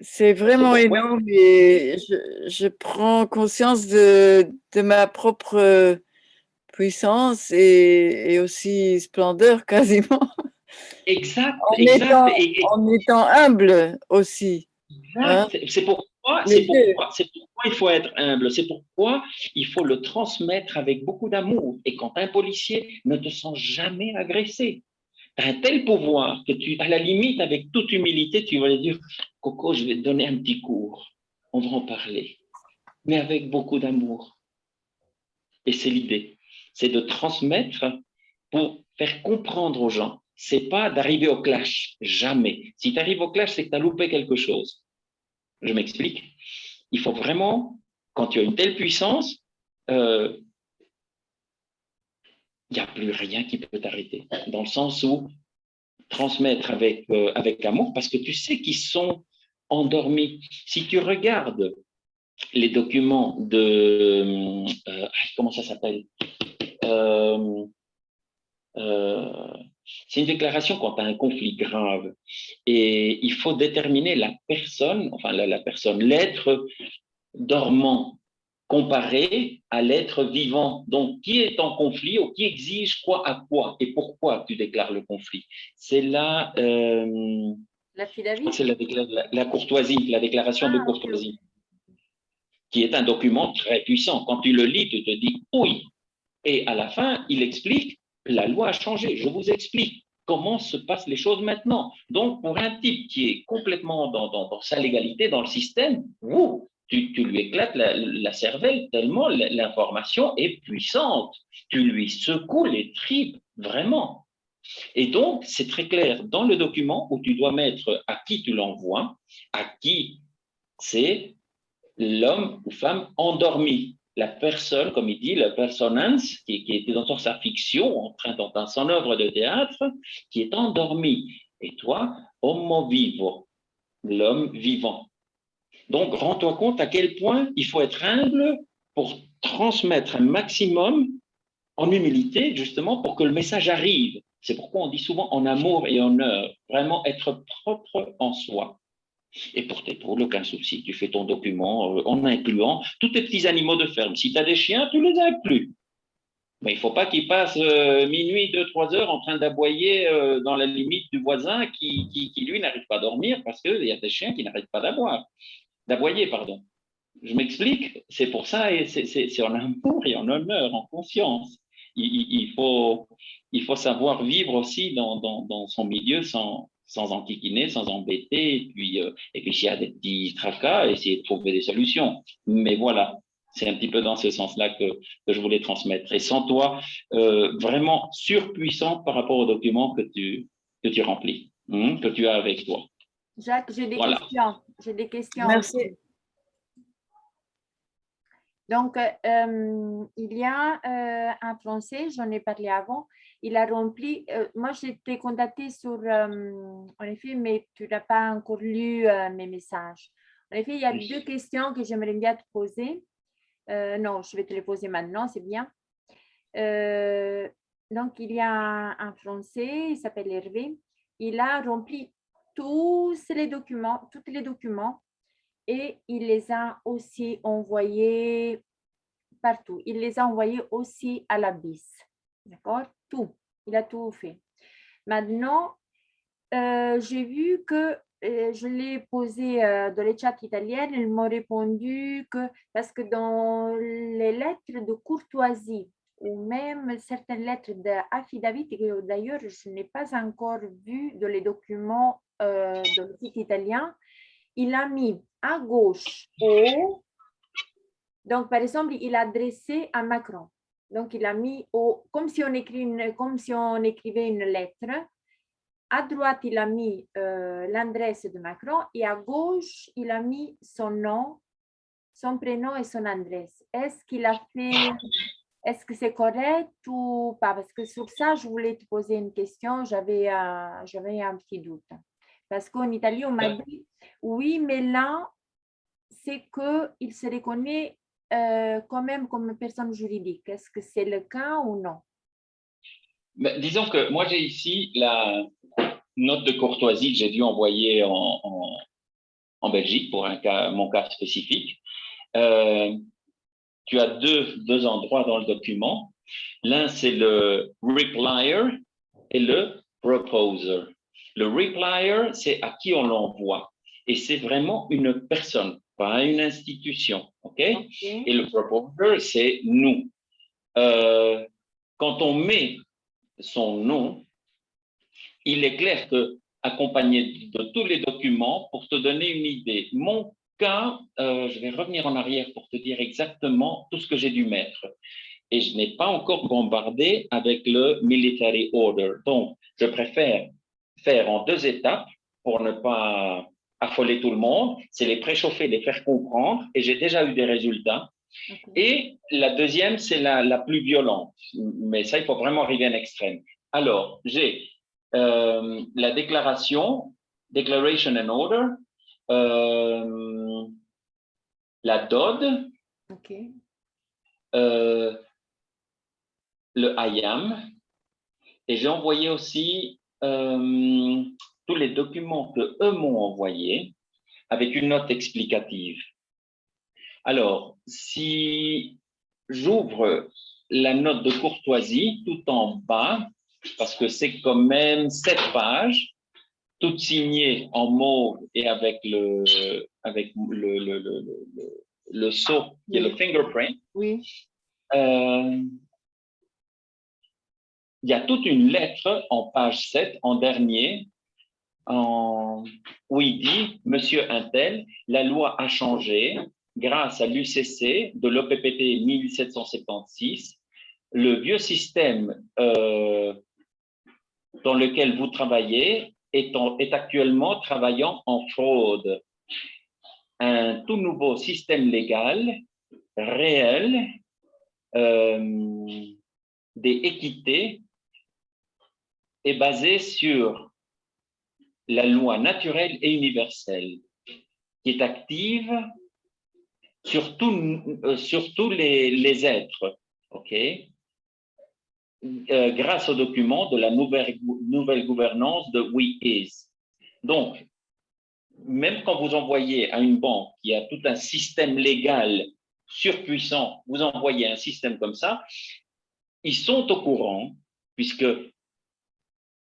C'est vraiment C'est bon, ouais. énorme et je prends conscience de ma propre puissance et aussi splendeur quasiment, Exact, exact. en étant humble aussi. Hein, Exact. les deux. C'est pourquoi il faut être humble. C'est pourquoi il faut le transmettre avec beaucoup d'amour. Et quand un policier ne te sent jamais agressé, tu as un tel pouvoir que tu, à la limite, avec toute humilité, tu vas lui dire, Coco, je vais te donner un petit cours. On va en parler. Mais avec beaucoup d'amour. Et c'est l'idée. C'est de transmettre pour faire comprendre aux gens. C'est pas d'arriver au clash. Jamais. Si tu arrives au clash, c'est que tu as loupé quelque chose. Je m'explique. Il faut vraiment, quand tu as une telle puissance, il n'y a plus rien qui peut t'arrêter. Dans le sens où transmettre avec amour, parce que tu sais qu'ils sont endormis. Si tu regardes les documents de... comment ça s'appelle c'est une déclaration quand tu as un conflit grave. Et il faut déterminer la personne, enfin la personne, l'être dormant comparé à l'être vivant. Donc, qui est en conflit ou qui exige quoi à quoi et pourquoi tu déclares le conflit. C'est là, c'est la courtoisie, la déclaration de courtoisie, qui est un document très puissant. Quand tu le lis, tu te dis oui. Et à la fin, il explique, la loi a changé, je vous explique comment se passent les choses maintenant. Donc, pour un type qui est complètement dans sa légalité, dans le système, tu lui éclates la cervelle tellement l'information est puissante. Tu lui secoues les tripes, vraiment. Et donc, c'est très clair dans le document où tu dois mettre à qui tu l'envoies, à qui c'est l'homme ou femme endormi. La personne, comme il dit, la personnance, qui était dans sa fiction, en train dans son œuvre de théâtre, qui est endormi. Et toi, homo vivo, l'homme vivant. Donc, rends-toi compte à quel point il faut être humble pour transmettre un maximum en humilité, justement, pour que le message arrive. C'est pourquoi on dit souvent en amour et en honneur, vraiment être propre en soi. Et pour tes poules, aucun souci. Tu fais ton document en incluant tous tes petits animaux de ferme. Si tu as des chiens, tu les inclus. Mais il ne faut pas qu'ils passent minuit, 2, 3 heures en train d'aboyer dans la limite du voisin qui lui, n'arrive pas à dormir parce qu'il y a des chiens qui n'arrêtent pas d'aboyer, pardon. Je m'explique. C'est pour ça, et c'est en amour et en honneur, en conscience. Il faut savoir vivre aussi dans son milieu sans enquiquiner, sans embêter, et puis s'il y a des petits tracas, essayer de trouver des solutions. Mais voilà, c'est un petit peu dans ce sens-là que je voulais transmettre. Et sans toi, vraiment surpuissant par rapport aux documents que tu remplis, que tu as avec toi. Jacques, j'ai des Voilà. questions. J'ai des questions. Merci. Donc, il y a un Français, j'en ai parlé avant, il a rempli, moi j'étais contactée sur, en effet, mais tu n'as pas encore lu mes messages. En effet, il y a deux questions que j'aimerais bien te poser. Non, je vais te les poser maintenant, c'est bien. Donc, il y a un Français, il s'appelle Hervé, il a rempli tous les documents, et il les a aussi envoyés partout. Il les a envoyés aussi à la BIS. D'accord? Tout. Il a tout fait. Maintenant, j'ai vu que je l'ai posé dans les chats italiennes. Ils m'ont répondu que parce que dans les lettres de courtoisie ou même certaines lettres d'affidavit, d'ailleurs, je n'ai pas encore vu dans les documents de le site italien, il a mis à gauche au. Donc, par exemple, il a adressé à Macron. Donc, il a mis comme si on écrivait une lettre. À droite, il a mis l'adresse de Macron et à gauche, il a mis son nom, son prénom et son adresse. Est-ce qu'il a fait, est-ce que c'est correct ou pas? Parce que sur ça, je voulais te poser une question. J'avais un petit doute. Parce qu'en Italie, on m'a dit, oui, mais là, c'est qu'il se reconnaît quand même comme personne juridique. Est-ce que c'est le cas ou non? Mais disons que moi, j'ai ici la note de courtoisie que j'ai dû envoyer en en Belgique, pour mon cas spécifique. Tu as deux endroits dans le document. L'un, c'est le replier et le proposer. Le replier, c'est à qui on l'envoie. Et c'est vraiment une personne, pas une institution. Okay? Et le proposer, c'est nous. Quand on met son nom, il est clair que, accompagné de tous les documents, pour te donner une idée, mon cas, je vais revenir en arrière pour te dire exactement tout ce que j'ai dû mettre. Et je n'ai pas encore bombardé avec le military order. Donc, je préfère faire en 2 étapes pour ne pas affoler tout le monde. C'est les préchauffer, les faire comprendre. Et j'ai déjà eu des résultats. Okay. Et la deuxième, c'est la plus violente. Mais ça, il faut vraiment arriver à un extrême. Alors, j'ai la déclaration, Declaration and Order, la DOD, okay. Le I am, et j'ai envoyé aussi tous les documents que eux m'ont envoyés avec une note explicative. Alors, si j'ouvre la note de courtoisie tout en bas, parce que c'est quand même 7 pages, toutes signées en mauve et avec le sceau qui est le fingerprint. Oui. Il y a toute une lettre en page 7, en dernier, où il dit « Monsieur Intel, la loi a changé grâce à l'UCC de l'OPPT 1776. Le vieux système dans lequel vous travaillez est actuellement travaillant en fraude. Un tout nouveau système légal, réel, d'équité est basé sur la loi naturelle et universelle, qui est active sur tous les êtres, ok? Grâce au document de la nouvelle gouvernance de We Is. Donc, même quand vous envoyez à une banque qui a tout un système légal surpuissant, vous envoyez un système comme ça, ils sont au courant, puisque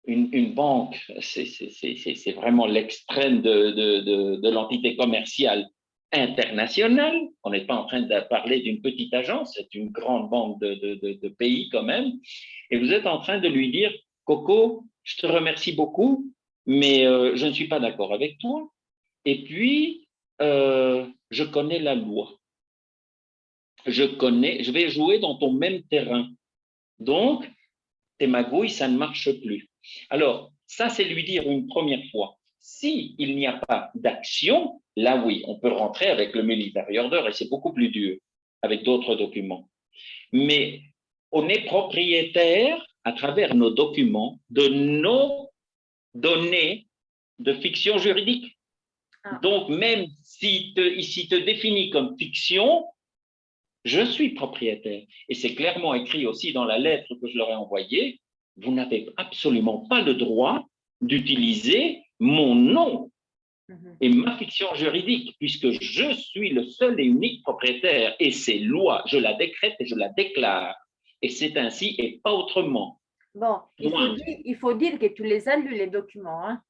une banque, c'est vraiment l'extrême de l'entité commerciale internationale. On n'est pas en train de parler d'une petite agence, c'est une grande banque de pays quand même. Et vous êtes en train de lui dire, Coco, je te remercie beaucoup, mais je ne suis pas d'accord avec toi. Et puis, je connais la loi. Je vais jouer dans ton même terrain. Donc, tes magouilles, ça ne marche plus. Alors, ça, c'est lui dire une première fois. S'il n'y a pas d'action, là, oui, on peut rentrer avec le military order et c'est beaucoup plus dur avec d'autres documents. Mais on est propriétaire, à travers nos documents, de nos données de fiction juridique. Donc, même si te définit comme fiction, je suis propriétaire. Et c'est clairement écrit aussi dans la lettre que je leur ai envoyée, vous n'avez absolument pas le droit d'utiliser mon nom et ma fiction juridique, puisque je suis le seul et unique propriétaire. Et ces lois, je la décrète et je la déclare. Et c'est ainsi et pas autrement. Bon, il faut dire que tu les as lus, les documents. Hein?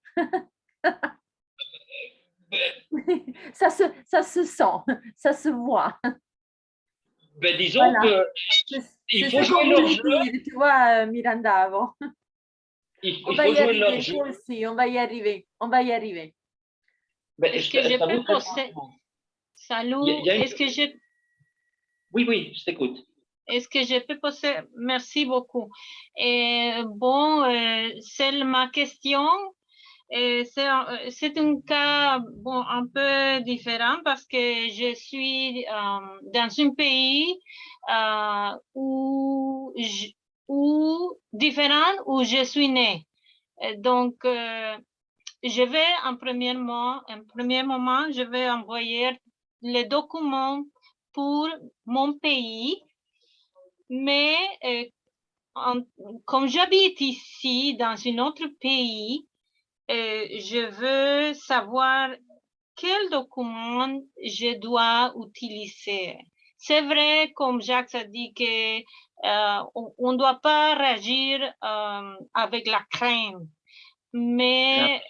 ça se sent, ça se voit. Ben, disons que il faut jouer leur jeu. Tu vois, Miranda, avant. Il faut jouer leur jeu. Aussi, on va y arriver. On va y arriver. Ben, est-ce que je peux poser... Salut, est-ce que je... Oui, je t'écoute. Est-ce que je peux poser... Merci beaucoup. Bon, c'est ma question. C'est un cas bon, un peu différent parce que je suis dans un pays où différent où je suis née. Donc, je vais en premier moment, je vais envoyer les documents pour mon pays, mais comme j'habite ici dans un autre pays, je veux savoir quel document je dois utiliser. C'est vrai, comme Jacques a dit, que on ne doit pas réagir avec la crainte, mais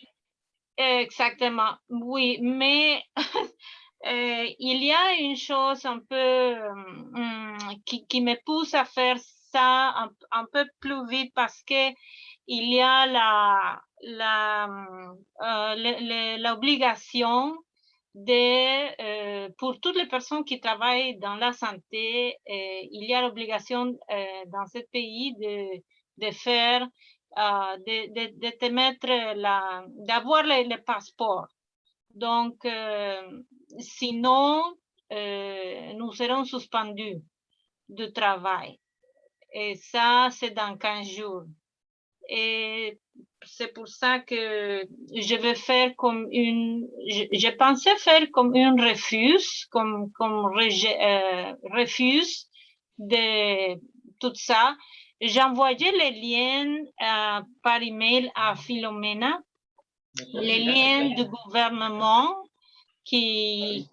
exactement, oui, mais il y a une chose un peu qui me pousse à faire ça un peu plus vite parce que il y a l'obligation de, pour toutes les personnes qui travaillent dans la santé, il y a l'obligation dans ce pays de faire, de te mettre d'avoir le passeport. Donc, sinon, nous serons suspendus du travail. Et ça, c'est dans 15 jours. Et c'est pour ça que je vais faire comme je pensais faire comme une refus, comme refus de tout ça. J'ai envoyé les liens par email à Philomena, les liens du gouvernement qui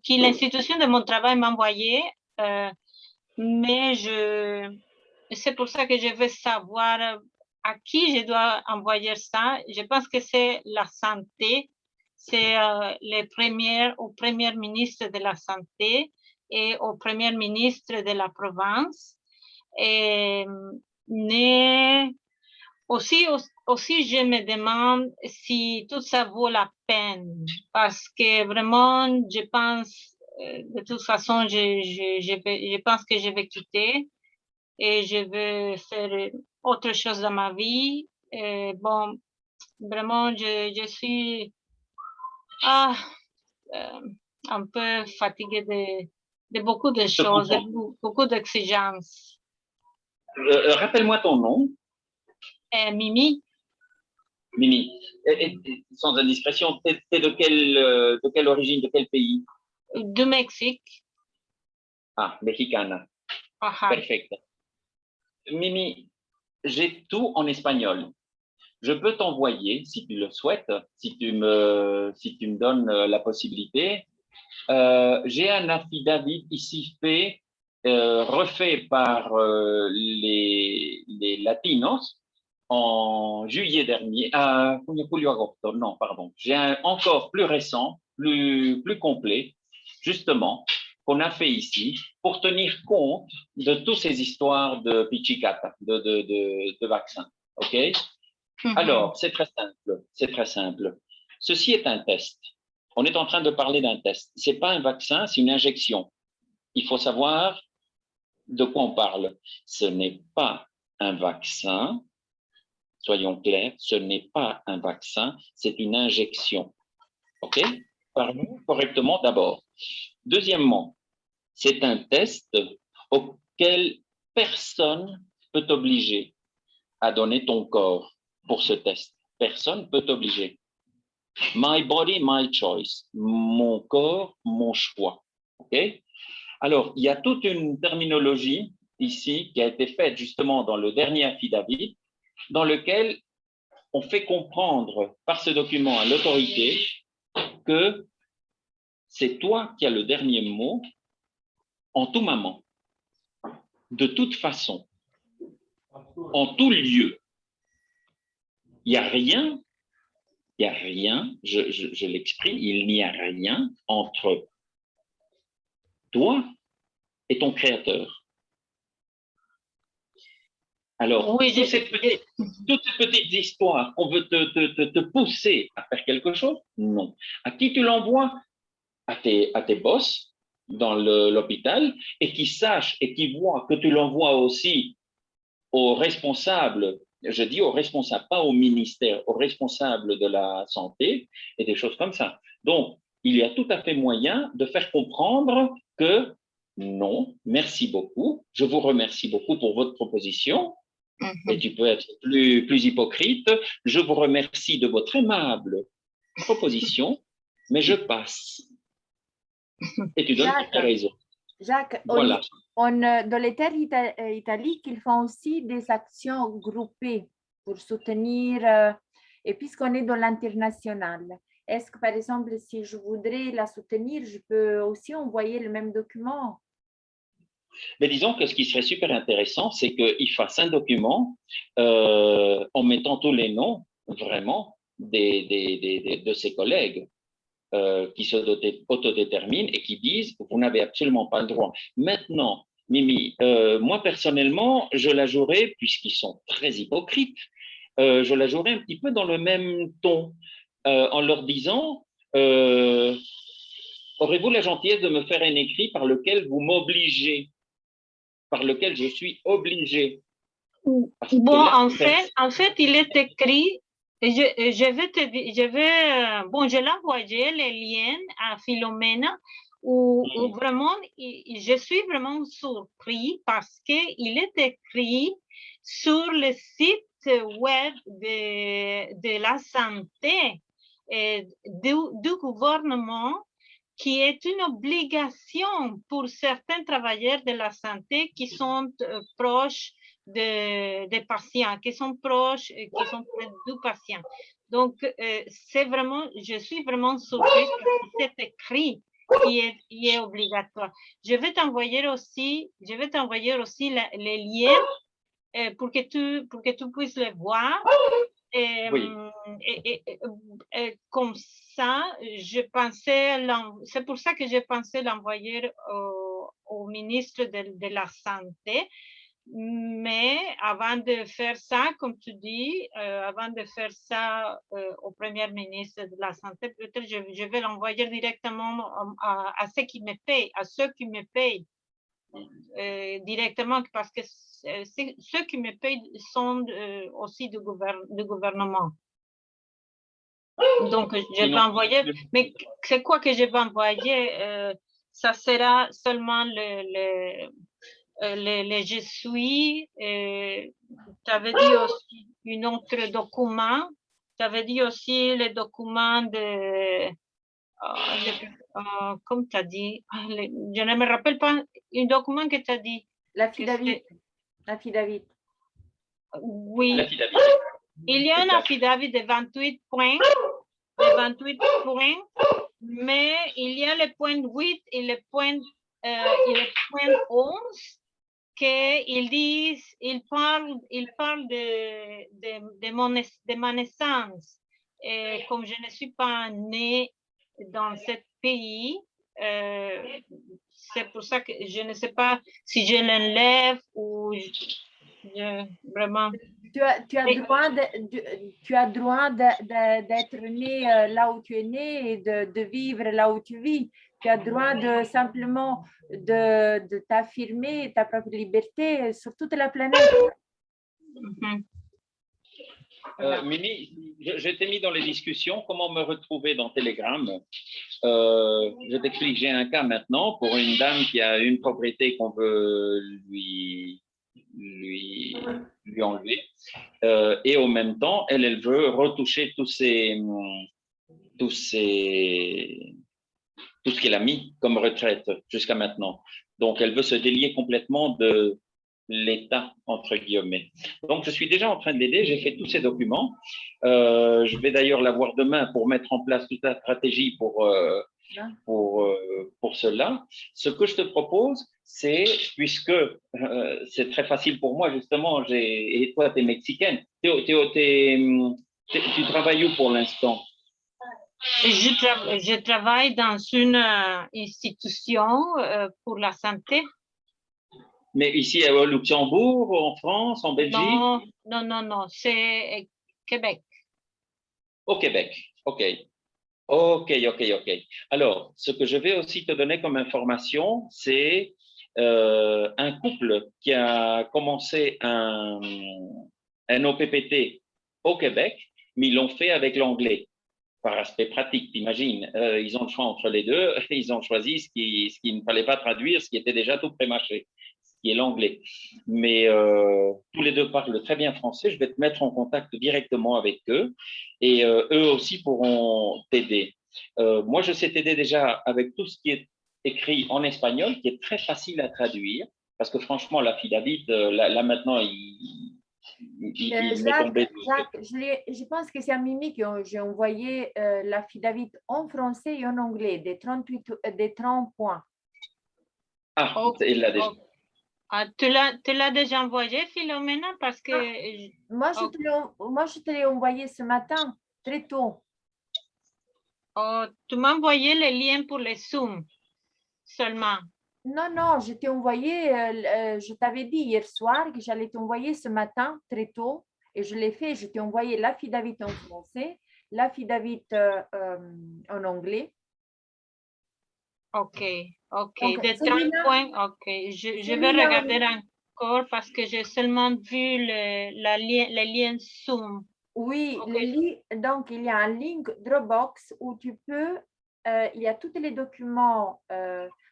l'institution de mon travail m'a envoyé, mais c'est pour ça que je veux savoir à qui je dois envoyer ça. Je pense que c'est la santé, c'est au premier ministre de la santé et au premier ministre de la province. Mais aussi, je me demande si tout ça vaut la peine, parce que vraiment, je pense, de toute façon, je pense que je vais quitter et je vais faire autre chose dans ma vie. Et bon, vraiment, je suis un peu fatiguée de beaucoup de choses, de beaucoup d'exigences. Rappelle-moi ton nom. Mimi. Mimi, sans indiscrétion, t'es de quelle origine, de quel pays? Du Mexique. Ah, mexicana. Ajá. Perfecto. Mimi, j'ai tout en espagnol. Je peux t'envoyer, si tu le souhaites, si tu me donnes la possibilité. J'ai un affidavit ici refait par les latinos en juillet dernier, julio agosto, non, pardon. J'ai un encore plus récent, plus complet, justement, qu'on a fait ici pour tenir compte de toutes ces histoires de pichicata, de vaccins. OK? Mhm. Alors, c'est très simple, c'est très simple. Ceci est un test. On est en train de parler d'un test. C'est pas un vaccin, c'est une injection. Il faut savoir de quoi on parle. Ce n'est pas un vaccin. Soyons clairs, ce n'est pas un vaccin, c'est une injection. OK? Parlons correctement d'abord. Deuxièmement, c'est un test auquel personne peut t'obliger à donner ton corps pour ce test. Personne peut t'obliger. My body, my choice. Mon corps, mon choix. OK? Alors, il y a toute une terminologie ici qui a été faite justement dans le dernier affidavit, dans lequel on fait comprendre par ce document à l'autorité que c'est toi qui as le dernier mot en tout moment, de toute façon, en tout lieu. Il n'y a rien, je l'exprime, il n'y a rien entre toi et ton créateur. Alors, Oui, toutes ces petites histoires qu'on veut te pousser à faire quelque chose, non. À qui tu l'envoies? À tes boss dans l'hôpital et qui sachent et qui voient que tu l'envoies aussi aux responsables, je dis aux responsables, pas au ministère, aux responsables de la santé et des choses comme ça. Donc, il y a tout à fait moyen de faire comprendre que non, merci beaucoup, je vous remercie beaucoup pour votre proposition. Et tu peux être plus hypocrite. Je vous remercie de votre aimable proposition, mais je passe. Et tu donnes ta raison. Jacques, Voilà. dans les terres italiques, ils font aussi des actions groupées pour soutenir Et puisqu'on est dans l'international, est-ce que, par exemple, si je voudrais la soutenir, je peux aussi envoyer le même document? Mais disons que ce qui serait super intéressant, c'est qu'il fasse un document en mettant tous les noms, vraiment, de ses collègues qui autodéterminent et qui disent « vous n'avez absolument pas le droit ». Maintenant, Mimi, moi personnellement, je la jouerai, puisqu'ils sont très hypocrites, je la jouerai un petit peu dans le même ton, en leur disant aurez-vous la gentillesse de me faire un écrit par lequel vous m'obligez, par lequel je suis obligé? Bon, en fait, il est écrit, je l'ai envoyé les liens à Philomena où vraiment, je suis vraiment surpris parce qu'il est écrit sur le site web de la santé du gouvernement qui est une obligation pour certains travailleurs de la santé qui sont proches des patients, qui sont proches près du patient. Donc, c'est vraiment, je suis vraiment surprise parce que c'est écrit qui est obligatoire. Je vais t'envoyer aussi les liens pour que tu puisses les voir. Oui. Et comme ça, c'est pour ça que j'ai pensé l'envoyer au ministre de la Santé. Mais avant de faire ça, comme tu dis, avant de faire ça au Premier ministre de la Santé, peut-être je vais l'envoyer directement à ceux qui me payent, directement, parce que ceux qui me payent sont aussi du gouvernement. Donc, je vais envoyer, mais c'est quoi que je vais envoyer? Ça sera seulement le je suis. Tu avais dit aussi un autre document. Tu avais dit aussi le document comme tu as dit, je ne me rappelle pas, un document que tu as dit. L'affidavit. Oui. Il y a un affidavit de 28 points, mais il y a le point 8 et le point 11 qu'il parle de ma naissance. Et comme je ne suis pas née dans ce pays, c'est pour ça que je ne sais pas si je l'enlève ou vraiment. Tu as droit d'être né là où tu es né et de vivre là où tu vis. Tu as droit simplement de t'affirmer ta propre liberté sur toute la planète. Mimi, je t'ai mis dans les discussions comment me retrouver dans Telegram. Je t'explique, j'ai un cas maintenant pour une dame qui a une propriété qu'on veut lui enlever. Et en même temps, elle veut retoucher tout ce qu'elle a mis comme retraite jusqu'à maintenant. Donc, elle veut se délier complètement de l'État, entre guillemets. Donc, je suis déjà en train de l'aider. J'ai fait tous ces documents. Je vais d'ailleurs la voir demain pour mettre en place toute la stratégie pour cela. Ce que je te propose, c'est, puisque c'est très facile pour moi, justement, et toi, tu es mexicaine, tu travailles où pour l'instant? Je travaille dans une institution pour la santé. Mais ici au Luxembourg, en France, en Belgique? Non, c'est Québec. Au Québec, OK. Alors, ce que je vais aussi te donner comme information, c'est un couple qui a commencé un OPPT au Québec, mais ils l'ont fait avec l'anglais. Par aspect pratique, t'imagines, ils ont le choix entre les deux, ils ont choisi ce qui ne fallait pas traduire, ce qui était déjà tout prémâché, ce qui est l'anglais. Mais tous les deux parlent très bien français, je vais te mettre en contact directement avec eux et eux aussi pourront t'aider. Moi, je sais t'aider déjà avec tout ce qui est écrit en espagnol, qui est très facile à traduire, parce que franchement, l'affidavit, là maintenant, il m'est tombé. Jacques, je pense que c'est à Mimi que j'ai envoyé l'affidavit en français et en anglais, des 30 points. Ah, Ok, il l'a déjà. ok. Ah, tu l'as déjà envoyé, Philomena, parce que... Moi, je te l'ai envoyé ce matin, très tôt. Oh, tu m'as envoyé le lien pour les Zoom seulement. Non, non, je t'ai envoyé, je t'avais dit hier soir que j'allais t'envoyer ce matin, très tôt, et je l'ai fait. Je t'ai envoyé l'affidavit en français, l'affidavit en anglais. Ok, ok. Donc, De 30 celui-là- points, ok. Je vais celui-là, regarder encore parce que j'ai seulement vu le lien Zoom. Oui, Ok. donc il y a un link Dropbox où tu peux, il y a tous les documents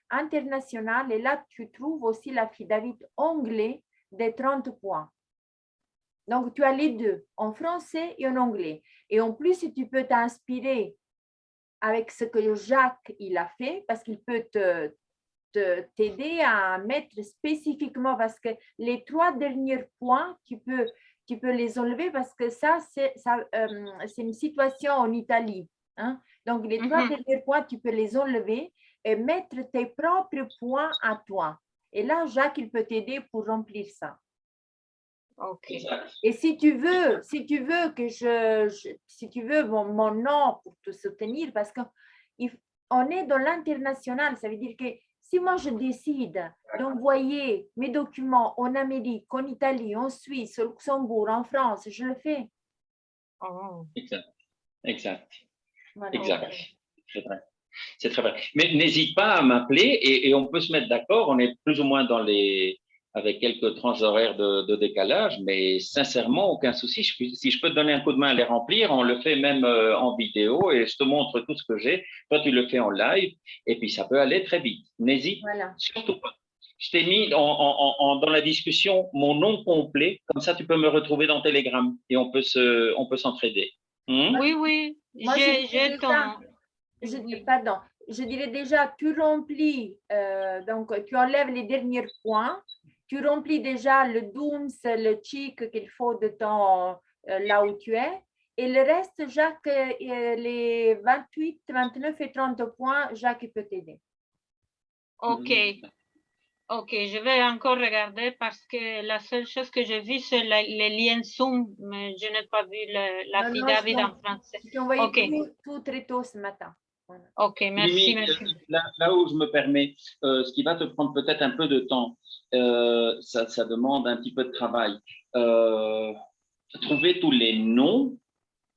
internationaux et là tu trouves aussi l'affidavit anglais des 30 points. Donc tu as les deux, en français et en anglais. Et en plus, tu peux t'inspirer avec ce que Jacques il a fait parce qu'il peut t'aider à mettre spécifiquement parce que les 3 derniers points, tu peux les enlever parce que ça, c'est une situation en Italie. Hein? Donc, les 3 derniers points, tu peux les enlever et mettre tes propres points à toi. Et là, Jacques, il peut t'aider pour remplir ça. Ok. Et si tu veux que si tu veux mon nom pour te soutenir, parce qu'on est dans l'international, ça veut dire que si moi je décide d'envoyer mes documents en Amérique, en Italie, en Suisse, au Luxembourg, en France, je le fais. Oh. Exact. Voilà. Exact. C'est vrai. C'est très vrai. Mais n'hésite pas à m'appeler et on peut se mettre d'accord. On est plus ou moins avec quelques tranches horaires de décalage, mais sincèrement, aucun souci. Si je peux te donner un coup de main à les remplir, on le fait même en vidéo et je te montre tout ce que j'ai. Toi, tu le fais en live et puis ça peut aller très vite. N'hésite surtout pas. Je t'ai mis dans la discussion mon nom complet, comme ça tu peux me retrouver dans Telegram et on peut s'entraider. Oui, oui, j'ai ton... Pardon, je dirais déjà, tu remplis, donc tu enlèves les derniers points, tu remplis déjà le DOOMS, le TCHIC qu'il faut de ton, là où tu es, et le reste, Jacques, les 28, 29 et 30 points, Jacques peut t'aider. Ok, ok, je vais encore regarder parce que la seule chose que j'ai vue, c'est les liens Zoom, mais je n'ai pas vu l'affidavit en français. Je t'ai envoyé tout très tôt ce matin. Voilà. Ok, merci, Mimi, merci. Là où je me permets, ce qui va te prendre peut-être un peu de temps, ça demande un petit peu de travail. Trouver tous les noms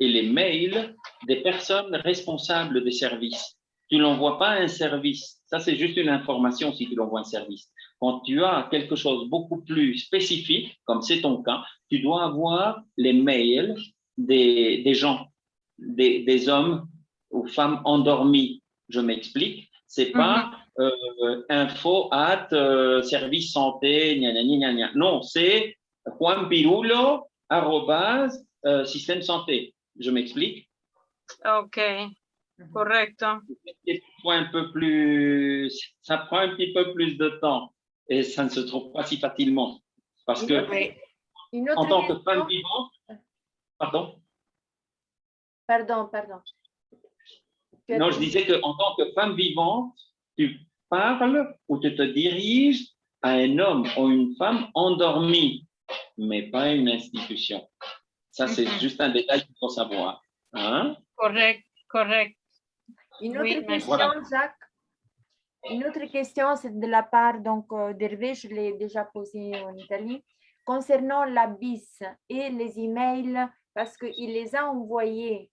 et les mails des personnes responsables des services. Tu n'envoies pas un service. Ça, c'est juste une information si tu l'envoies un service. Quand tu as quelque chose beaucoup plus spécifique, comme c'est ton cas, tu dois avoir les mails des gens, des hommes ou femmes endormis. Je m'explique. C'est pas info at service santé, gna, gna, gna, gna. Non, c'est Juan Pirulo, système santé. Je m'explique. Ok, correcto. Ça prend un petit peu plus de temps et ça ne se trouve pas si facilement. Parce que en tant que femme vivante, pardon. Non, je disais qu'en tant que femme vivante, tu parles ou tu te diriges à un homme ou une femme endormie, mais pas une institution. Ça, c'est juste un détail qu'il faut savoir. Hein? Correct. Une autre question, Jacques. Une autre question, c'est de la part d'Hervé, je l'ai déjà posée en Italie, concernant la BIS et les emails, parce qu'il les a envoyés,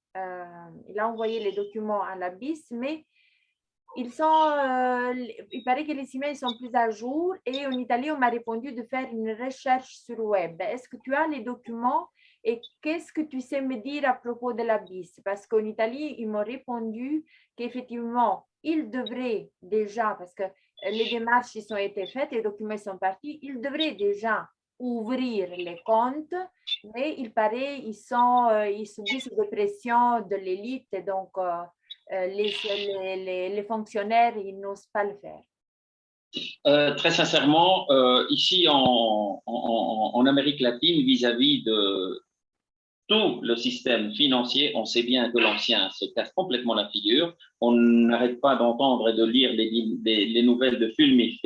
il a envoyé les documents à la BIS, mais il paraît que les emails sont plus à jour et en Italie, on m'a répondu de faire une recherche sur le web. Est-ce que tu as les documents et qu'est-ce que tu sais me dire à propos de la BIS? Parce qu'en Italie, ils m'ont répondu qu'effectivement, ils devraient déjà, parce que les démarches ont été faites, les documents sont partis, ils devraient déjà ouvrir les comptes, mais il paraît ils subissent des pressions de l'élite et donc les fonctionnaires, ils n'osent pas le faire. Très sincèrement, ici en Amérique latine, vis-à-vis de tout le système financier, on sait bien que l'ancien se casse complètement la figure. On n'arrête pas d'entendre et de lire les nouvelles de Fulmich,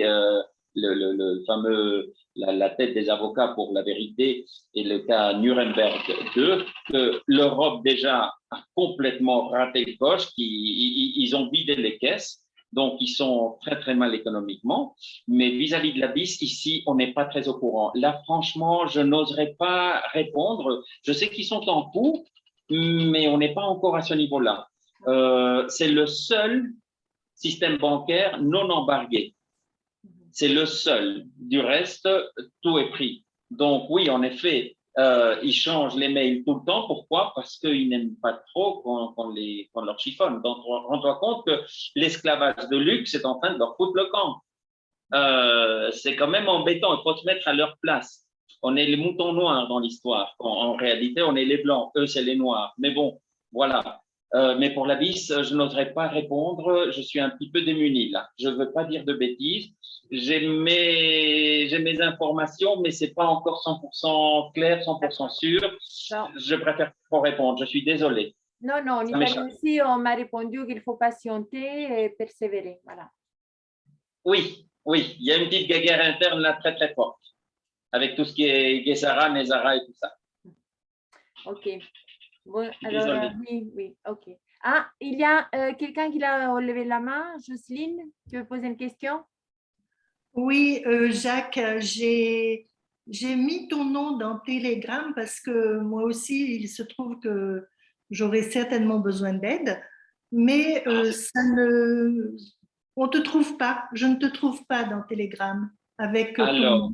le fameux, la tête des avocats pour la vérité, et le cas Nuremberg 2, que l'Europe déjà a complètement raté le coche, ils ont vidé les caisses. Donc, ils sont très, très mal économiquement. Mais vis-à-vis de la BIS, ici, on n'est pas très au courant. Là, franchement, je n'oserais pas répondre. Je sais qu'ils sont en cours, mais on n'est pas encore à ce niveau-là. C'est le seul système bancaire non embargué. C'est le seul. Du reste, tout est pris. Donc, oui, en effet, ils changent les mails tout le temps. Pourquoi? Parce qu'ils n'aiment pas trop qu'on leur chiffonne. Donc, rends-toi compte que l'esclavage de luxe est en train de leur foutre le camp. C'est quand même embêtant. Il faut se mettre à leur place. On est les moutons noirs dans l'histoire. En réalité, on est les blancs. Eux, c'est les noirs. Mais bon, voilà. Mais pour la BIS, je n'oserais pas répondre. Je suis un petit peu démuni là. Je ne veux pas dire de bêtises. J'ai mes informations, mais ce n'est pas encore 100% clair, 100% sûr. Non. Je préfère pas répondre. Je suis désolé. Non, non, en Italie aussi, on m'a répondu qu'il faut patienter et persévérer. Voilà. Oui, oui, il y a une petite guerre interne là très très forte, avec tout ce qui est Guessara, Nezara et tout ça. Ok. Bon, alors, oui, ok. Ah, il y a quelqu'un qui a levé la main. Jocelyne, tu veux poser une question? Oui, Jacques, j'ai mis ton nom dans Telegram parce que moi aussi, il se trouve que j'aurais certainement besoin d'aide, mais on ne te trouve pas. Je ne te trouve pas dans Telegram avec ton nom.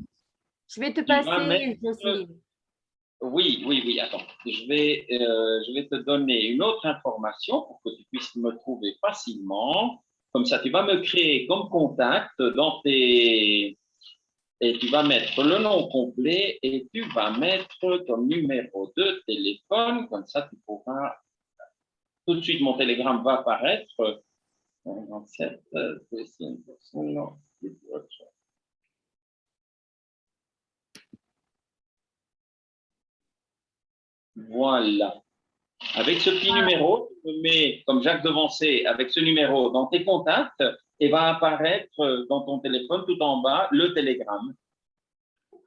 Je vais te passer, Jocelyne. Oui, attends. Je vais te donner une autre information pour que tu puisses me trouver facilement. Comme ça, tu vas me créer comme contact et tu vas mettre le nom complet et tu vas mettre ton numéro de téléphone. Comme ça, tu pourras… Tout de suite, mon télégramme va apparaître. 57, voilà. Avec ce petit numéro, tu me mets, comme Jacques Devancé, avec ce numéro dans tes contacts et va apparaître dans ton téléphone tout en bas le télégramme.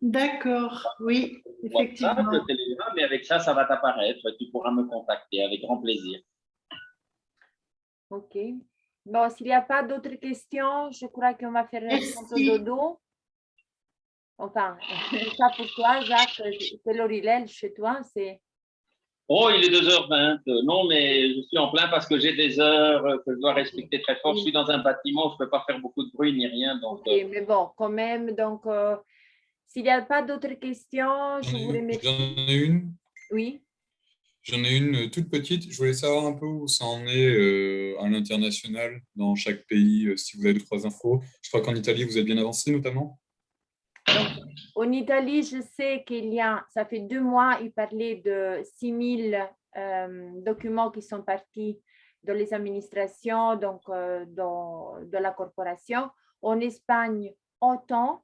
D'accord, oui, effectivement. WhatsApp, le télégramme, et avec ça, ça va t'apparaître. Tu pourras me contacter avec grand plaisir. Ok. Bon, s'il n'y a pas d'autres questions, je crois qu'on va faire un dodo. Enfin, ça pour toi, Jacques, c'est l'Orilel chez toi, c'est… Oh, il est 2h20. Non, mais je suis en plein parce que j'ai des heures que je dois respecter très fort. Je suis dans un bâtiment, je ne peux pas faire beaucoup de bruit ni rien. Donc, ok, mais bon, quand même, donc, s'il n'y a pas d'autres questions, je vous remercie. J'en ai une. Oui. J'en ai une toute petite. Je voulais savoir un peu où ça en est à l'international, dans chaque pays, si vous avez 2-3 infos. Je crois qu'en Italie, vous êtes bien avancé notamment. Donc, en Italie, je sais qu'il y a, ça fait 2 mois, il parlait de 6000 documents qui sont partis dans les administrations, donc de la corporation. En Espagne, autant.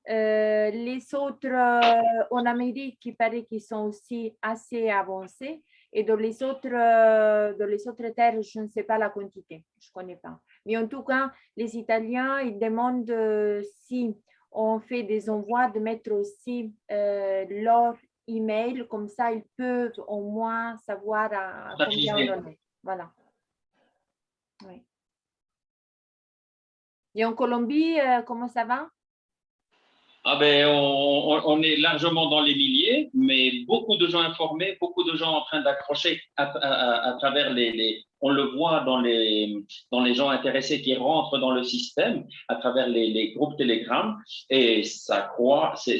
Les autres, en Amérique, il paraît qu'ils sont aussi assez avancés. Et dans les autres terres, je ne sais pas la quantité, je ne connais pas. Mais en tout cas, les Italiens, ils demandent si on fait des envois, de mettre aussi leur email, comme ça ils peuvent au moins savoir à combien on est. Voilà. Oui. Et en Colombie, comment ça va? Ah ben, on est largement dans les milliers, mais beaucoup de gens informés, beaucoup de gens en train d'accrocher à travers on le voit dans les gens intéressés qui rentrent dans le système, à travers les groupes Telegram, et ça croît, c'est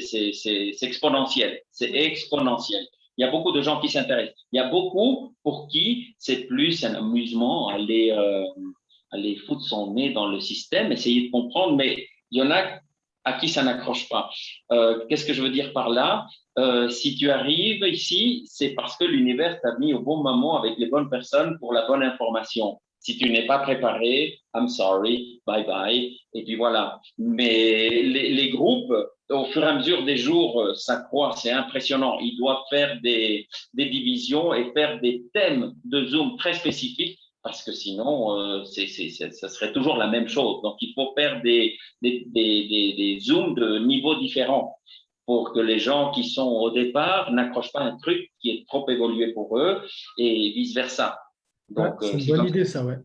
exponentiel, c'est exponentiel. Il y a beaucoup de gens qui s'intéressent. Il y a beaucoup pour qui c'est plus un amusement aller foutre son nez dans le système, essayer de comprendre, mais il y en a à qui ça n'accroche pas. Qu'est-ce que je veux dire par là? Si tu arrives ici, c'est parce que l'univers t'a mis au bon moment avec les bonnes personnes pour la bonne information. Si tu n'es pas préparé, I'm sorry, bye bye, et puis voilà. Mais les groupes, au fur et à mesure des jours, ça croît, c'est impressionnant. Ils doivent faire des divisions et faire des thèmes de Zoom très spécifiques parce que sinon, ça serait toujours la même chose. Donc, il faut faire des Zooms de niveaux différents pour que les gens qui sont au départ n'accrochent pas un truc qui est trop évolué pour eux et vice-versa. Donc, c'est une bonne idée, ça, ouais.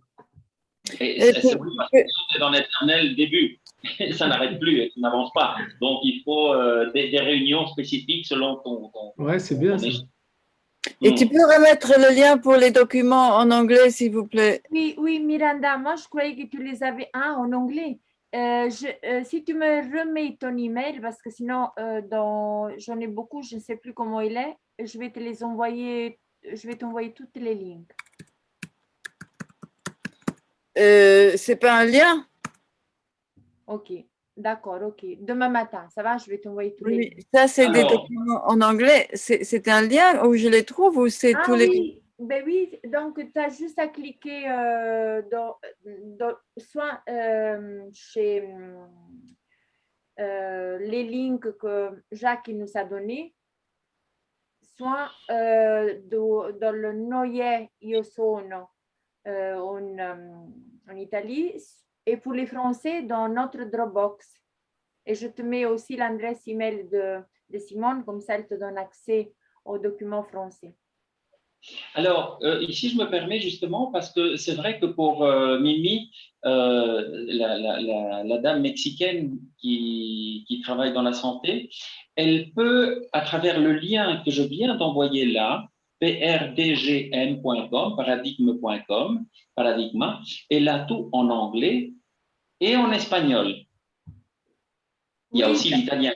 Et c'est dans l'éternel début. Ça n'arrête plus et ça n'avance pas. Donc, il faut des réunions spécifiques selon ton ouais, c'est bien ça. Et tu peux remettre le lien pour les documents en anglais, s'il vous plaît? Oui, oui, Miranda, moi je croyais que tu les avais en anglais. Si tu me remets ton email, parce que sinon, j'en ai beaucoup, je ne sais plus comment il est, je vais te les envoyer, je vais t'envoyer toutes les links. C'est pas un lien? Ok, d'accord, ok. Demain matin, ça va, je vais t'envoyer tous les Oui, links. ça, c'est des documents en anglais. C'est un lien où je les trouve ou c'est tous les... Oui, ben oui, donc tu as juste à cliquer soit chez les links que Jacques nous a donnés, soit dans le Noie Io Sono en Italie, et pour les Français dans notre Dropbox. Et je te mets aussi l'adresse email de Simone, comme ça elle te donne accès aux documents français. Alors, ici, je me permets justement parce que c'est vrai que pour Mimi, la dame mexicaine qui travaille dans la santé, elle peut, à travers le lien que je viens d'envoyer là, prdgm.com, paradigme.com, paradigma, elle a tout en anglais et en espagnol. Il y a aussi l'italien.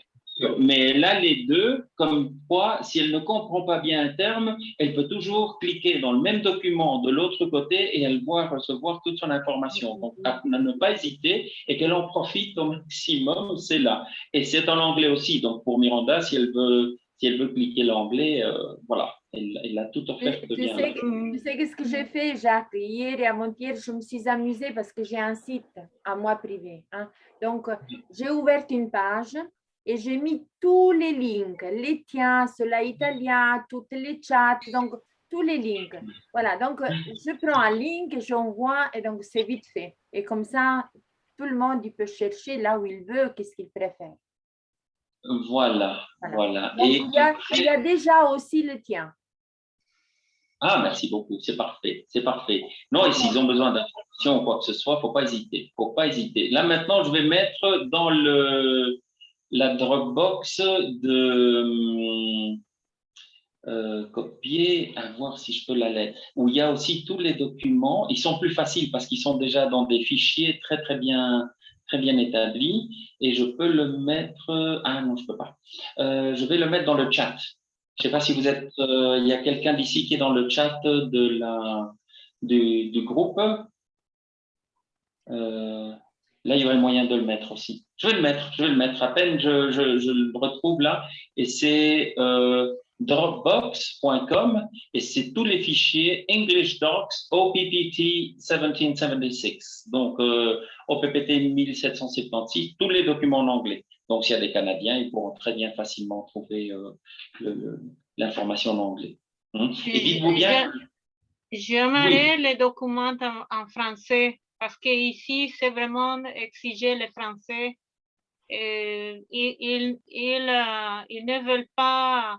Mais là, les deux, comme quoi, si elle ne comprend pas bien un terme, elle peut toujours cliquer dans le même document de l'autre côté et elle va recevoir toute son information. Donc, à ne pas hésiter et qu'elle en profite au maximum, c'est là. Et c'est en anglais aussi. Donc, pour Miranda, si elle veut cliquer l'anglais, voilà, elle a tout offert de bien. Tu sais qu'est-ce que j'ai fait, Jacques? Hier et avant-hier, je me suis amusée parce que j'ai un site à moi privé. Hein. Donc, j'ai ouvert une page et j'ai mis tous les links, les tiens, ceux-là italiens, toutes les chats, donc tous les links. Voilà, donc je prends un link, j'envoie et donc c'est vite fait. Et comme ça, tout le monde il peut chercher là où il veut, qu'est-ce qu'il préfère. Voilà. Donc, il y a déjà aussi le tien. Ah, merci beaucoup, c'est parfait. Non, et s'ils ont besoin d'informations ou quoi que ce soit, faut pas hésiter. Là, maintenant, je vais mettre dans la Dropbox de copier, à voir si je peux la lettre, où il y a aussi tous les documents. Ils sont plus faciles parce qu'ils sont déjà dans des fichiers très bien établis. Et je peux le mettre... Ah non, je peux pas. Je vais le mettre dans le chat. Je ne sais pas si vous êtes... Il y a quelqu'un d'ici qui est dans le chat du groupe. Là, il y aurait moyen de le mettre aussi. Je vais le mettre. À peine je le retrouve là. Et c'est dropbox.com et c'est tous les fichiers English Docs OPPT 1776. Donc, OPPT 1776, tous les documents en anglais. Donc, s'il y a des Canadiens, ils pourront très bien facilement trouver l'information en anglais. Et dites-vous bien... J'aimerais les documents en français parce qu'ici, c'est vraiment exiger le français. Ils ne veulent pas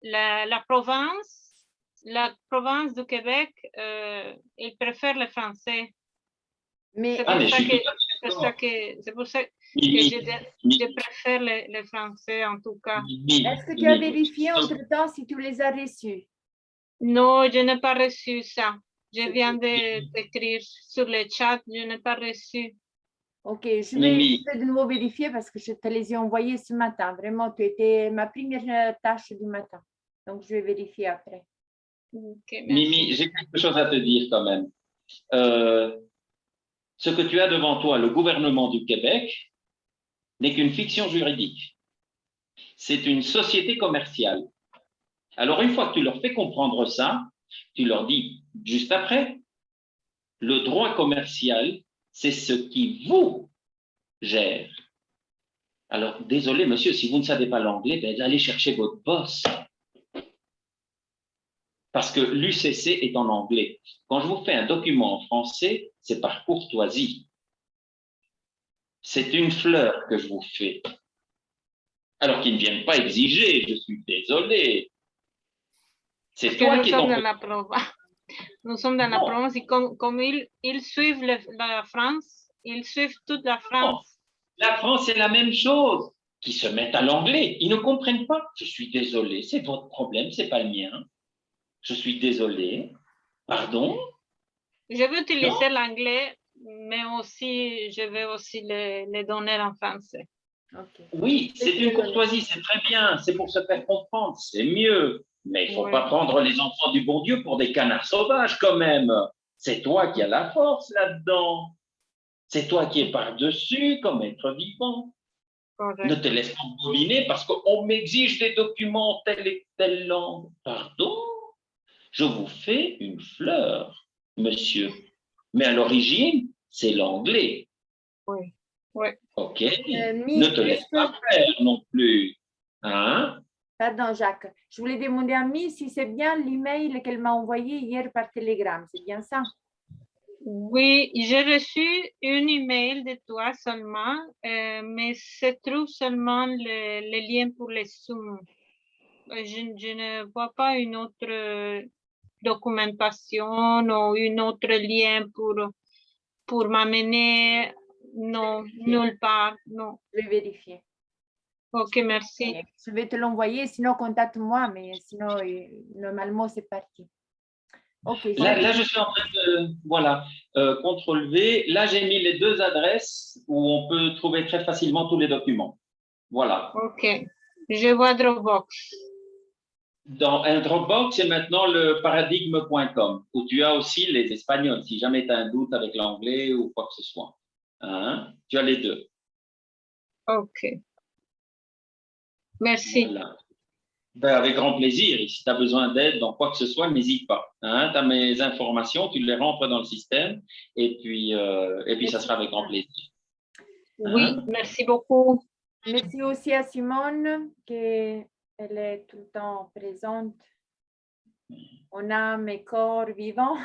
la province du Québec, ils préfèrent le français. C'est pour ça que je préfère le français en tout cas. Est-ce que tu as vérifié entre-temps si tu les as reçus? Non, je n'ai pas reçu ça. Je viens d'écrire sur le chat, je n'ai pas reçu. Ok, je vais de nouveau vérifier parce que je te les ai envoyés ce matin. Vraiment, tu étais ma première tâche du matin. Donc, je vais vérifier après. Okay, Mimi, j'ai quelque chose à te dire quand même. Ce que tu as devant toi, le gouvernement du Québec, n'est qu'une fiction juridique. C'est une société commerciale. Alors, une fois que tu leur fais comprendre ça, tu leur dis juste après Le droit commercial, c'est ce qui vous gère. Alors, désolé, monsieur, si vous ne savez pas l'anglais, ben, allez chercher votre boss. Parce que l'UCC est en anglais. Quand je vous fais un document en français, c'est par courtoisie. C'est une fleur que je vous fais. Alors qu'ils ne viennent pas exiger, je suis désolé. C'est Parce que toi nous qui es sommes en... dans la province. Nous sommes dans la Non. province et comme ils suivent la France, ils suivent toute la Non. France. La France, c'est la même chose. Qui se mettent à l'anglais. Ils ne comprennent pas. Je suis désolé, c'est votre problème, c'est pas le mien. Je suis désolé. Pardon? Je vais utiliser Non. l'anglais, mais aussi, je vais aussi les donner en français. Ok. Oui, c'est une courtoisie, c'est très bien. C'est pour se faire comprendre, c'est mieux. Mais il ne faut Oui. pas prendre les enfants du bon Dieu pour des canards sauvages quand même. C'est toi qui as la force là-dedans. C'est toi qui es par-dessus comme être vivant. Correct. Ne te laisse pas bouliner parce qu'on m'exige des documents en telle et telle langue. Pardon? Je vous fais une fleur, monsieur. Mais à l'origine, c'est l'anglais. Oui. Oui. OK? Mi, Ne te laisse pas faire non plus. Hein? Pardon, Jacques. Je voulais demander à Mi si c'est bien l'email qu'elle m'a envoyé hier par Telegram. C'est bien ça? Oui, j'ai reçu un email de toi seulement, mais se trouve seulement le lien pour les Zoom. Je ne vois pas une autre documentation ou un autre lien pour m'amener. Non, nulle part, non. Je vais vérifier. Ok, merci. Je vais te l'envoyer, sinon contacte-moi, mais sinon, normalement, c'est parti. Ok. Là, je suis en train de, voilà, CTRL V. Là, j'ai mis les deux adresses où on peut trouver très facilement tous les documents. Voilà. Ok, je vois Dropbox. Dans un Dropbox, c'est maintenant le paradigme.com, où tu as aussi les Espagnols, si jamais tu as un doute avec l'anglais ou quoi que ce soit. Hein? Tu as les deux. Ok. Merci. Voilà. Ben, avec grand plaisir. Et si tu as besoin d'aide dans quoi que ce soit, n'hésite pas. Hein? Tu as mes informations, tu les rentres dans le système et puis ça sera avec grand plaisir. Oui, Hein? merci beaucoup. Merci aussi à Simone, qu'elle est tout le temps présente. On a mes corps vivants.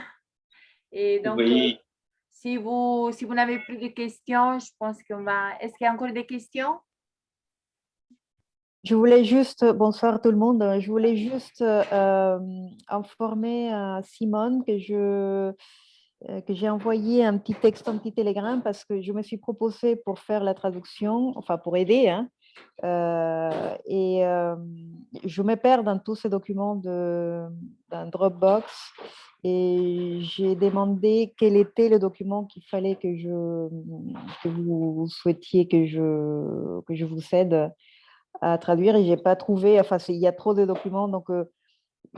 Et donc, Oui. si vous n'avez plus de questions, je pense qu'on va... Est-ce qu'il y a encore des questions? Je voulais juste, bonsoir tout le monde, je voulais juste informer Simone que j'ai envoyé un petit texte, un petit télégramme parce que je me suis proposée pour faire la traduction, enfin pour aider, hein, et je me perds dans tous ces documents d'un Dropbox et j'ai demandé quel était le document qu'il fallait que vous souhaitiez que je vous aide à traduire et je n'ai pas trouvé, enfin il y a trop de documents, donc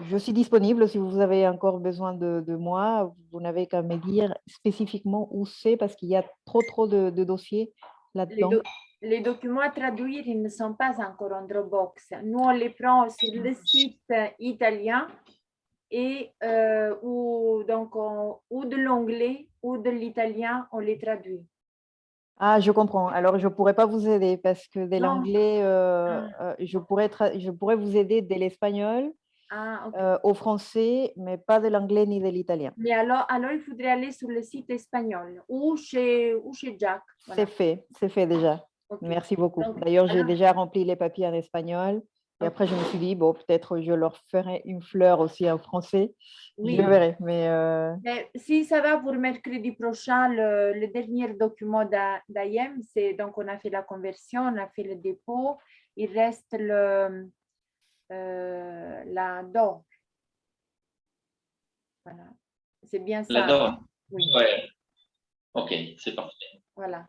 je suis disponible si vous avez encore besoin de moi, vous n'avez qu'à me dire spécifiquement où c'est parce qu'il y a trop de dossiers là-dedans. Les documents à traduire, ils ne sont pas encore en Dropbox. Nous, on les prend sur le site italien et ou de l'anglais ou de l'italien, on les traduit. Ah, je comprends. Alors, je ne pourrais pas vous aider parce que de Non. l'anglais, je pourrais vous aider de l'espagnol au français, mais pas de l'anglais ni de l'italien. Mais alors, il faudrait aller sur le site espagnol ou chez Jack. Voilà. C'est fait déjà. Okay. Merci beaucoup. Donc, d'ailleurs, j'ai déjà rempli les papiers en espagnol. Et après, je me suis dit, bon, peut-être je leur ferai une fleur aussi en français. Oui. Je verrai. Mais si ça va pour mercredi prochain, le dernier document d'AIM, c'est donc on a fait la conversion, on a fait le dépôt. Il reste la DOR. Voilà. C'est bien ça. La DOR. Oui. Ouais. Ok, c'est parfait. Voilà.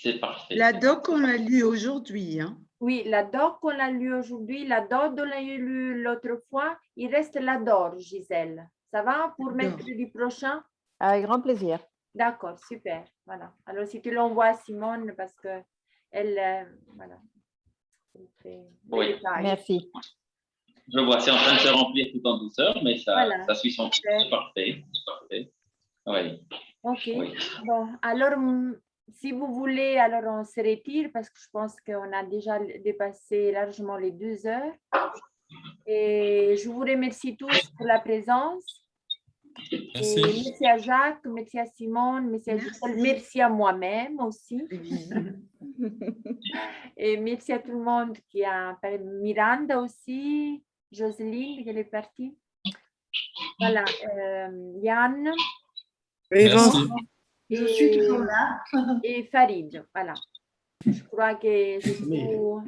C'est parfait. La doc, on l'a lu aujourd'hui. Hein? Oui, la doc, on l'a lu aujourd'hui. La DOR, on l'a lu l'autre fois. Il reste la DOR, Gisèle. Ça va pour mercredi prochain? Avec grand plaisir. D'accord, super. Voilà. Alors, si tu l'envoies à Simone, parce que elle, voilà. Oui. Merci. Je vois, c'est en train de se remplir tout en douceur, mais ça, voilà. ça suit son cours. C'est parfait. C'est parfait. Oui. Ok. Oui. Bon, alors, si vous voulez, alors on se retire parce que je pense qu'on a déjà dépassé largement les 2 heures. Et je vous remercie tous pour la présence. Merci. Et merci à Jacques, merci à Simone, merci à Gisèle, merci à moi-même aussi. Et merci à tout le monde qui a parlé. Miranda aussi, Jocelyne, elle est partie. Voilà, Yann. Et Merci. Je suis toujours là. Et Farid, voilà. Je crois que j'ai tout.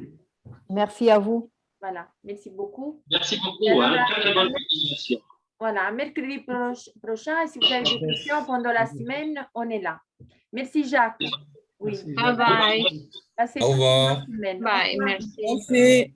Merci à vous. Voilà, merci beaucoup. Merci beaucoup. Hein. Très bonne continuation. Voilà, mercredi prochain, si vous avez des questions pendant la semaine, on est là. Merci Jacques. Oui. Merci, Bye Jacques. bye. Passez Au toute une revoir. bonne semaine. Bye. Merci. Merci.